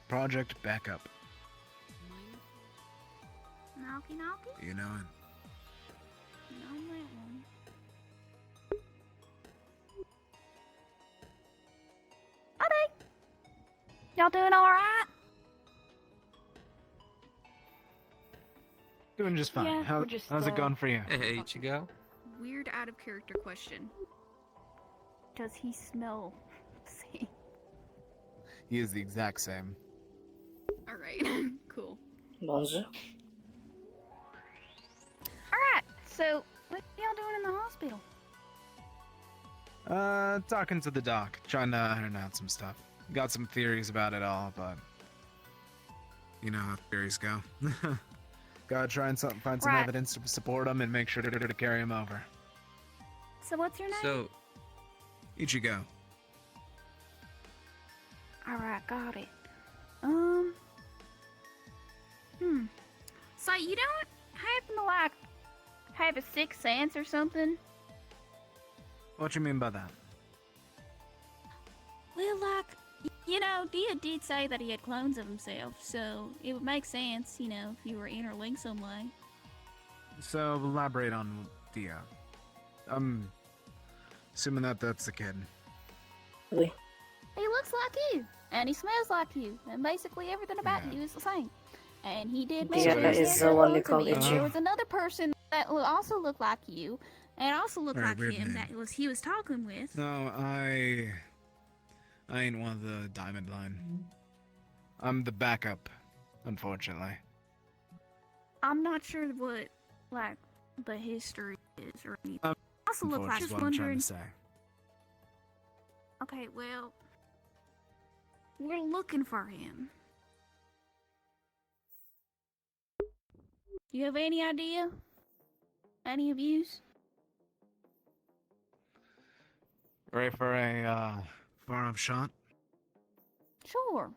Project Backup. Knocky knocky? You know it. No, that one. Howdy! Y'all doing alright? Doing just fine. Yeah, we're just, how's it going for you? Hey, Ichigo. Weird out of character question. Does he smell same? He is the exact same. Alright, cool. Bonjour. Alright, so what y'all doing in the hospital? Talking to the doc, trying to iron out some stuff. Got some theories about it all, but you know how theories go. Gotta try and find some Right. evidence to support them and make sure to carry them over. So what's your name? So, Ichigo. Alright, got it. So you don't happen to like have a sixth sense or something? What you mean by that? Well, like, you know, Dia did say that he had clones of himself, so it would make sense, you know, if you were interlinked some way. So, elaborate on Dia. I'm assuming that that's the kid. Really? He looks like you, and he smells like you, and basically everything about you is the same. And he did Dia mention is the one you call there Ichi. was another person that also looked like you, and also looked Alright, like weird him name. that he was talking with. No, I ain't one of the diamond line. I'm the backup, unfortunately. I'm not sure what, like, the history is or anything. Also look like, Unfortunately, just what I'm trying wondering. to say. Okay, well, we're looking for him. You have any idea? Any of yous? Ready for a far-off shot? Sure.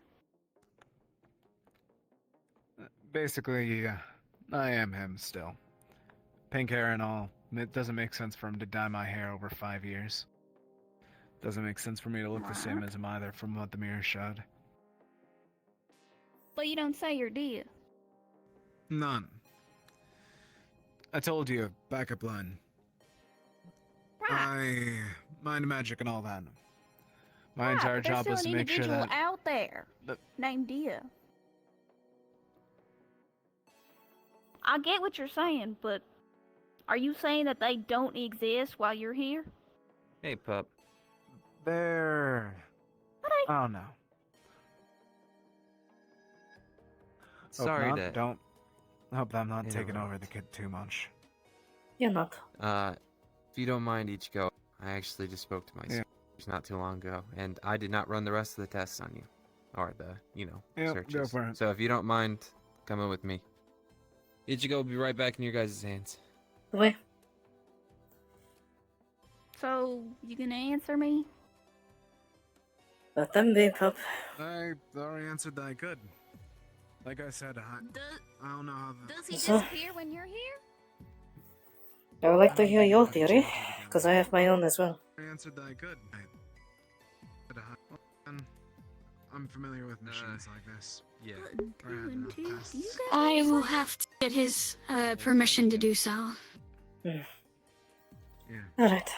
Basically, I am him still. Pink hair and all. It doesn't make sense for him to dye my hair over 5 years. Doesn't make sense for me to look the same as him either, from what the mirror showed. But you don't say you're Dia. None. I told you, backup line. I mind magic and all that. My entire But there's job still was an to make sure individual that out there named Dia. I get what you're saying, but are you saying that they don't exist while you're here? Hey, pup. they're. Oh no. Sorry Hope to. not. Don't. Hope I'm not taking interrupt. over the kid too much. You're not. If you don't mind, Ichigo, I actually just spoke to my Yeah. superiors not too long ago, and I did not run the rest of the tests on you, or the Yep, searches. go for it. So if you don't mind, coming with me. Ichigo will be right back in your guys' hands. Wait. So, you gonna answer me? Let them be, pup. I already answered that I could. Like I said, I don't know how the... Does he So- disappear when you're here? I would like to hear your theory, because I have my own as well. I answered that I could. I'm familiar with machines like this. Yeah. I will have to get his permission to do so. Alright.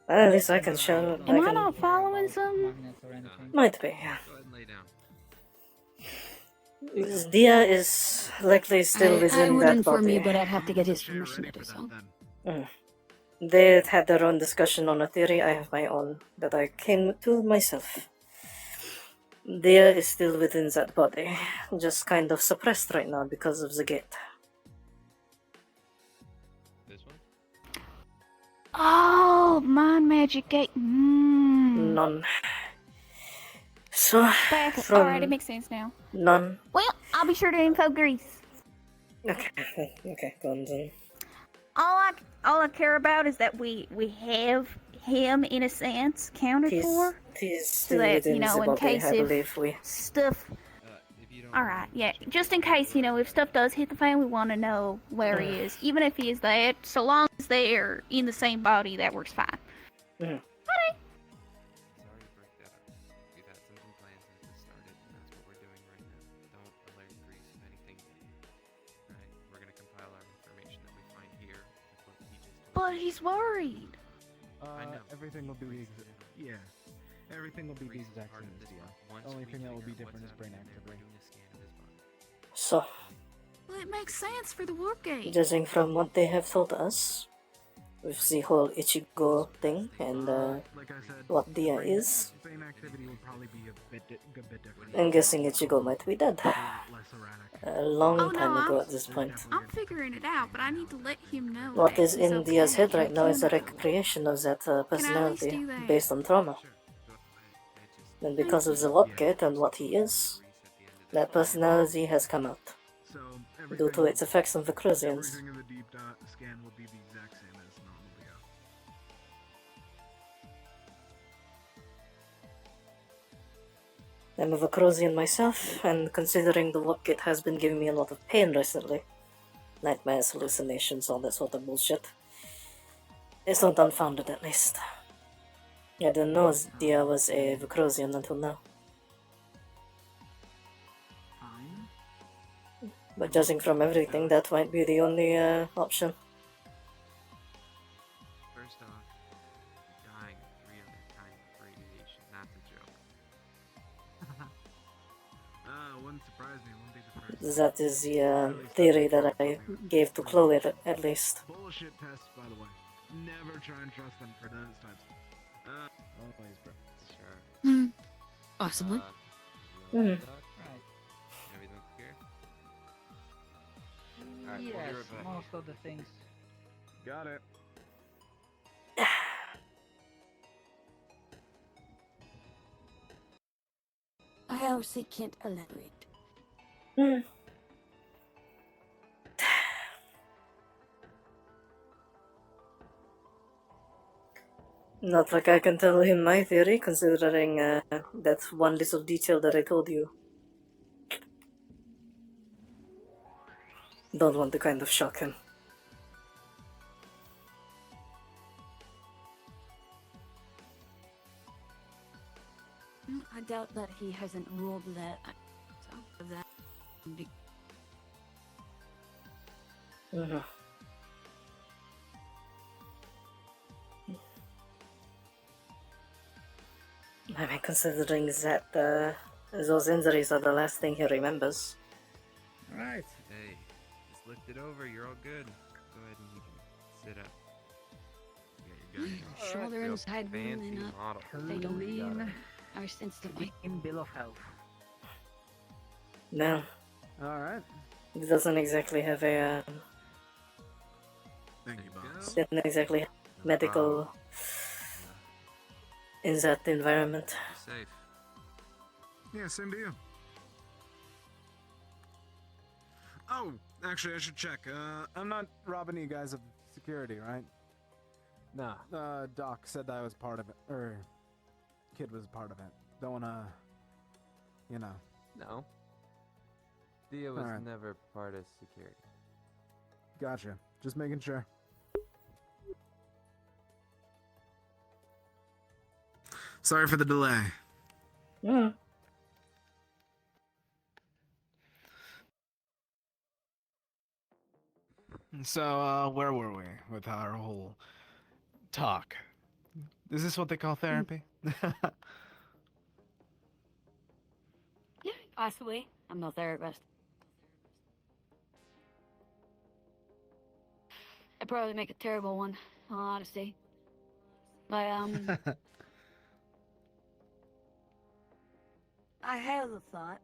Well, at least I can show. Am I not following some? Might be, yeah. Go ahead and lay down. Because Dia is likely still I within wouldn't that for body. me, but I'd have to get his permission to do so. They had their own discussion on a theory. I have my own that I came to myself. Dia is still within that body, just kind of suppressed right now because of the gate. This one? Oh, mind magic gate. None. So, Alright, it makes sense now. None. Well, I'll be sure to info Grease. Okay, go on then. All I care about is that we have him in a sense counted for. He's So still that, within you know, the in body, case I if believe we. stuff. Alright, yeah. Just in case, if stuff does hit the fan, we want to know where he is. Even if he is that, so long as they're in the same body, that works fine. Mhm. Sorry to break that up. We've had some complaints since this started, and that's what we're doing right now. Don't alert Grease of anything. Right? We're gonna compile our information that we find here with what he just told But us. he's worried. I know. Everything will be the exact. Yeah. Everything will be the exact same as Dia. The only thing that will be different is brain activity. So, Well, it makes sense for the warp gate. judging from what they have told us, with the whole Ichigo thing and what Dia is, Brain activity will probably be a bit different. I'm guessing Ichigo might be dead. A long time ago at this point. I'm figuring it out, but I need to let him know. What that is he's in Dia's okay. head right now is a recreation of that personality do that? based on trauma. And because of the Lopgate and what he is, that personality has come out. Due to its effects on the Cruzians. Everything in the deep scan will be the exact same as normal Dia. I'm a Vacrosian myself, and considering the Lopgate has been giving me a lot of pain recently, nightmares, hallucinations, all that sort of bullshit, it's not unfounded at least. I didn't know Dia was a Vacrosian until now. But judging from everything, that might be the only option. First off, dying 300 times of radiation, that's a joke. Wouldn't surprise me. Wouldn't be the first. That is the theory that I gave to Chloe at least. Bullshit tests, by the way. Never try and trust them for those types. Always, bro. Sure. Possibly. Mhm. Everything clear? Yes, most of the things. Got it. I honestly can't elaborate. Not like I can tell him my theory, considering that one little detail that I told you. Don't want to kind of shock him. I doubt that he hasn't ruled that. That. Mhm. I mean, considering that those injuries are the last thing he remembers. Alright. Hey, just lift it over, you're all good. Go ahead and you can sit up. You got your gun. Shoulder Real inside wound fancy and model. they don't Clean. arrest instantly. In bill of health. No. Alright. He doesn't exactly have a. Thank you, boss. Doesn't exactly have medical in that environment. Safe. Yeah, same to you. Oh, actually, I should check. I'm not robbing you guys of security, right? Nah. Doc said I was part of it, or Kid was part of it. Don't wanna, you know. No. Dia was Alright. never part of security. Gotcha. Just making sure. Sorry for the delay. Yeah. So, where were we with our whole talk? Is this what they call therapy? Yeah, possibly. I'm no therapist. I'd probably make a terrible one, in all honesty. But, I have a thought.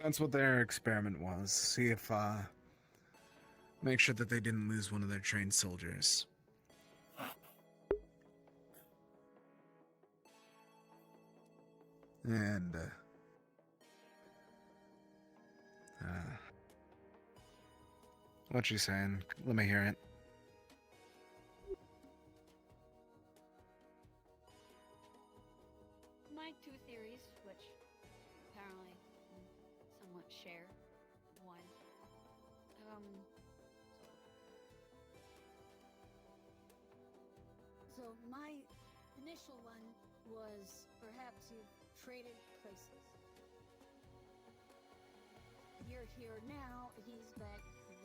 That's what their experiment was. See if, make sure that they didn't lose one of their trained soldiers. And, what you saying? Let me hear it. My two theories, which apparently somewhat share one. So my initial one was perhaps you've traded places. You're here now, he's back then.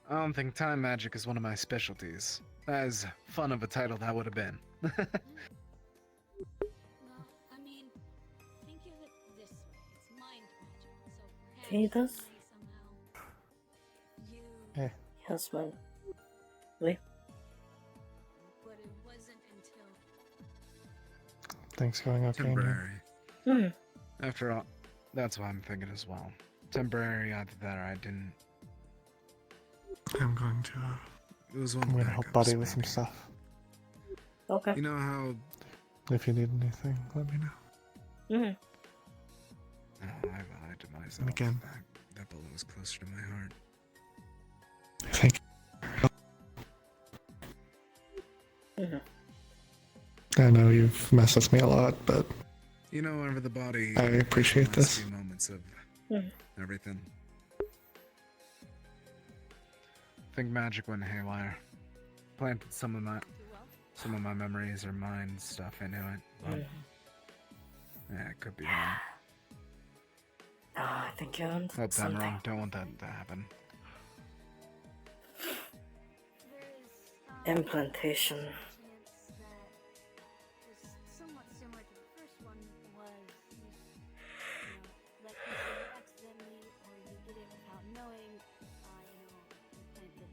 I don't think time magic is one of my specialties. As fun of a title that would have been. Well, I mean, think of it this way. It's mind magic, so perhaps He does? somehow you... Hey. Yes, man. Really? But it wasn't until... Things going okay now? Temporary. After all, that's what I'm thinking as well. Temporary, either that or I didn't. I'm going to. It was one I'm going to help backups, Buddy with some maybe. stuff. Okay. You know how? If you need anything, let me know. Mm-hmm. Oh, I lied to myself. And again. That bullet was closer to my heart. Thank you. Mm-hmm. I know you've messed with me a lot, but You know, whenever the body. I appreciate last this. Few moments of everything. I think magic went haywire. Planted some of my memories or mind stuff into it. But, yeah, it could be wrong. Oh, I think you're on Hope I'm something. wrong. Don't want that to happen. Implantation. Somewhat similar to the first one was, like you said, accidentally, or you did it without knowing, implanted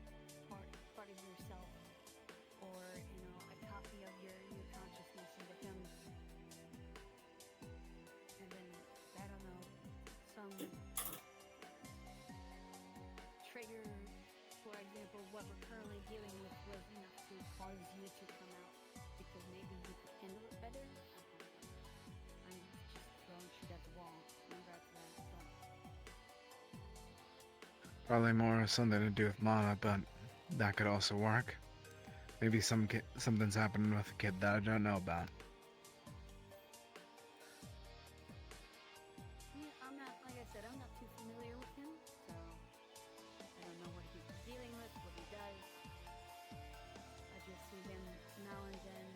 part of yourself, or, a copy of your consciousness into him. And then, I don't know, some trigger, for example, what we're currently dealing with was enough to cause you to come out because maybe you could handle it better. I'm just throwing shit at the wall. Congrats to that. Probably more something to do with Mana, but that could also work. Maybe something's happening with a kid that I don't know about. Yeah, I'm not, like I said, I'm not too familiar with him, so I don't know what he's dealing with, what he does. I just see him now and then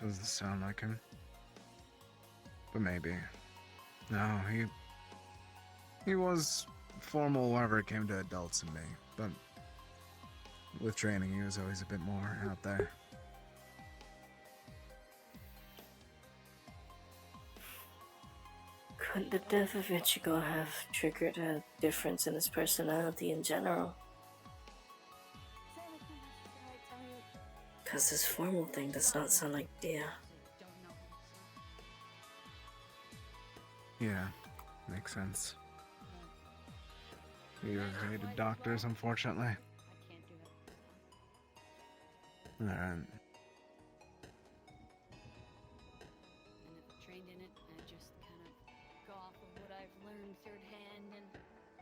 Doesn't sound like him. But maybe. No, he was formal whenever it came to adults and me, but with training he was always a bit more out there. Could the death of Ichigo have triggered a difference in his personality in general? Because this formal thing does not sound like Dia. Yeah, makes sense. He hated doctors, unfortunately. Alright. Trained in it, I just kind of go off of what I've learned third hand and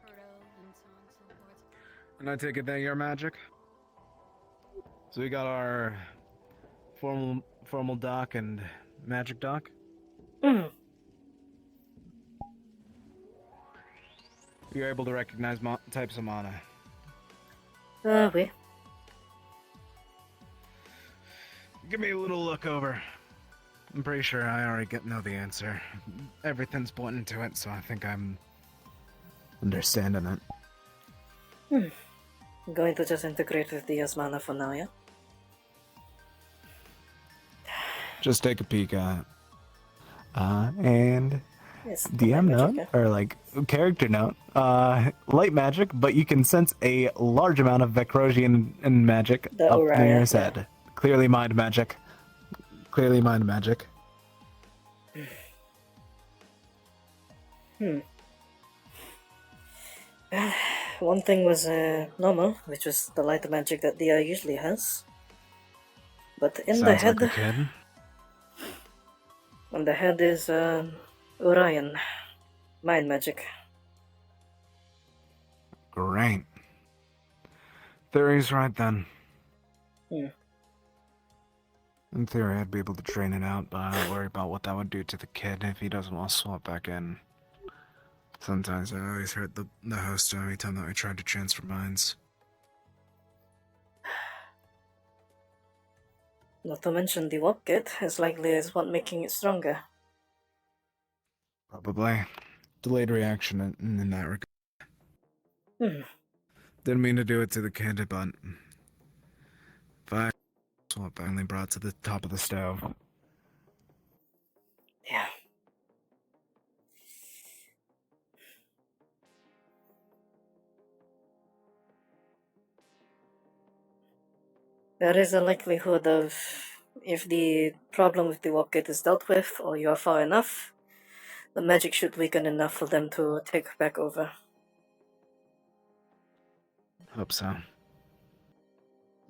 heard of and so on and so forth. And I take it that you're magic? So we got our formal doc and magic doc? You're able to recognize types of mana. We. Give me a little look over. I'm pretty sure I already know the answer. Everything's pointing to it, so I think I'm understanding it. I'm going to just integrate with Dia's mana for now, yeah? Just take a peek at it. And Yes, DM magic, note, or like character note, light magic, but you can sense a large amount of Vecrosian and magic The up Orion, near his head. Clearly mind magic. Clearly mind magic. One thing was normal, which was the light magic that Dia usually has. But in the Sounds head, like a kid. on the head is Orion, mind magic. Great. Theory's right then. In theory, I'd be able to train it out, but I don't worry about what that would do to the kid if he doesn't want to swap back in. Sometimes I always hurt the host every time that we tried to transfer minds. Not to mention the walk kit as likely as what making it stronger. Probably. Delayed reaction in that regard. Didn't mean to do it to the kid, but if I swap only brought to the top of the stove. Yeah. There is a likelihood of, if the problem with the walk kit is dealt with, or you are far enough, the magic should weaken enough for them to take back over. Hope so.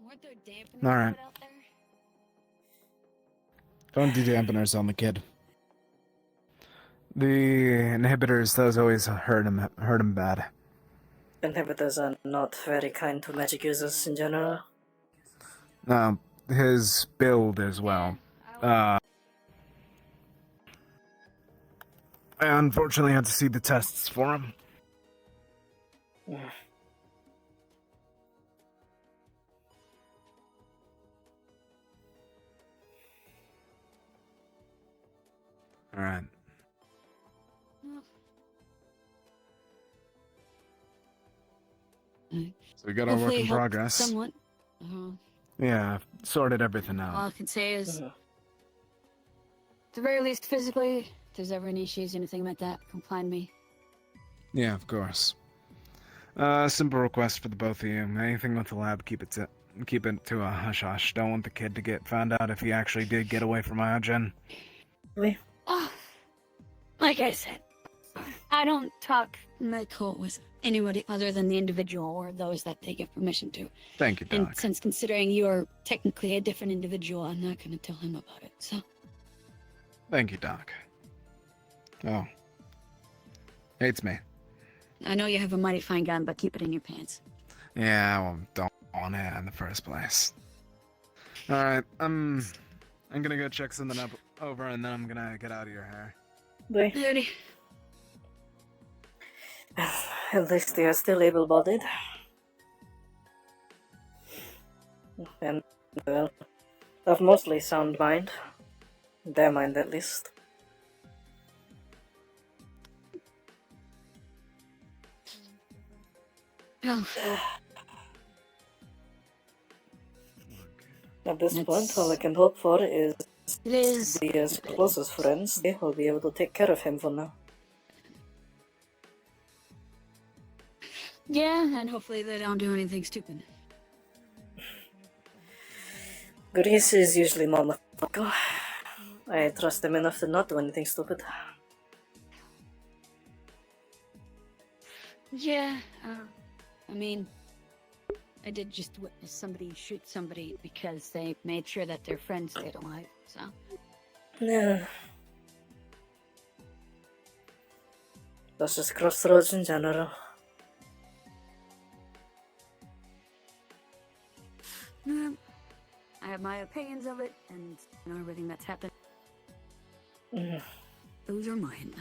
Weren't there dampeners Alright. put out there? Don't do dampeners on the kid. The inhibitors, those always hurt him bad. Inhibitors are not very kind to magic users in general. His build as well. I unfortunately had to see the tests for him. Alright. So we got our work Hopefully in helped progress. somewhat. Yeah, sorted everything out. All I can say is, at the very least physically, if there's ever any issues, anything like that, come find me. Yeah, of course. Simple request for the both of you. Anything with the lab, keep it to a hush hush. Don't want the kid to get found out if he actually did get away from Iogen. Oh, like I said, I don't talk medical with anybody other than the individual or those that they give permission to. Thank you, Doc. And since considering you're technically a different individual, I'm not going to tell him about it, so. Thank you, Doc. Oh. Hates me. I know you have a mighty fine gun, but keep it in your pants. Yeah, well, don't want it in the first place. Alright, I'm gonna go check something over and then I'm gonna get out of your hair. Bye. Dirty. At least they are still able-bodied. And, well, of mostly sound mind. their mind at least. At this point, all I can hope for is the closest friends. They will be able to take care of him for now. Yeah, and hopefully they don't do anything stupid. Grease is usually not methodical. I trust him enough to not do anything stupid. Yeah, I mean, I did just witness somebody shoot somebody because they made sure that their friend stayed alive, so. Yeah. That's just Crossroads in general. I have my opinions of it, and you know everything that's happened. Mm. Those are mine.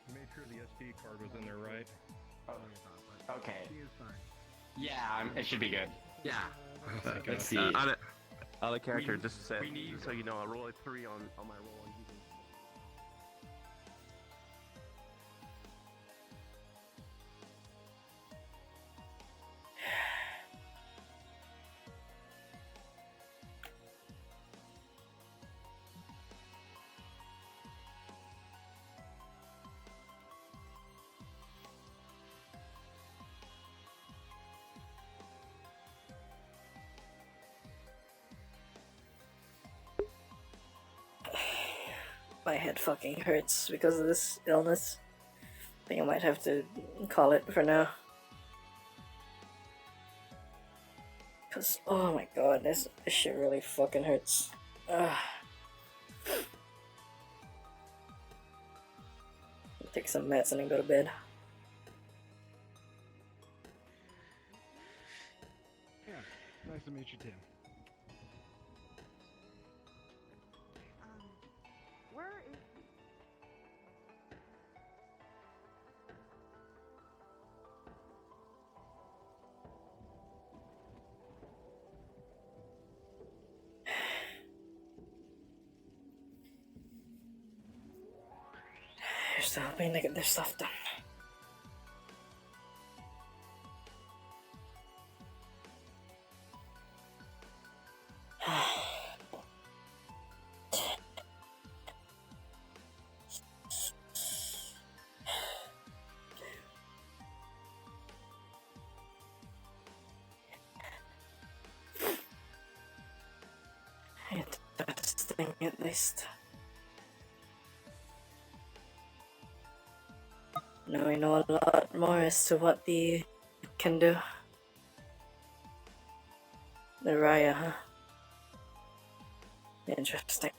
Made sure the SD card was in there, right? Okay. Yeah, it should be good. Yeah. Let's see. Out of character, just to say, so you know, I roll a 3 on my roll on using. My head fucking hurts because of this illness. I think I might have to call it for now. Cause, oh my god, this shit really fucking hurts. Take some meds and then go to bed. Yeah, nice to meet you, Tim. Where is You're still helping to get this stuff done. Interesting, at least. Now we know a lot more as to what the can do. The Raya, huh? Interesting.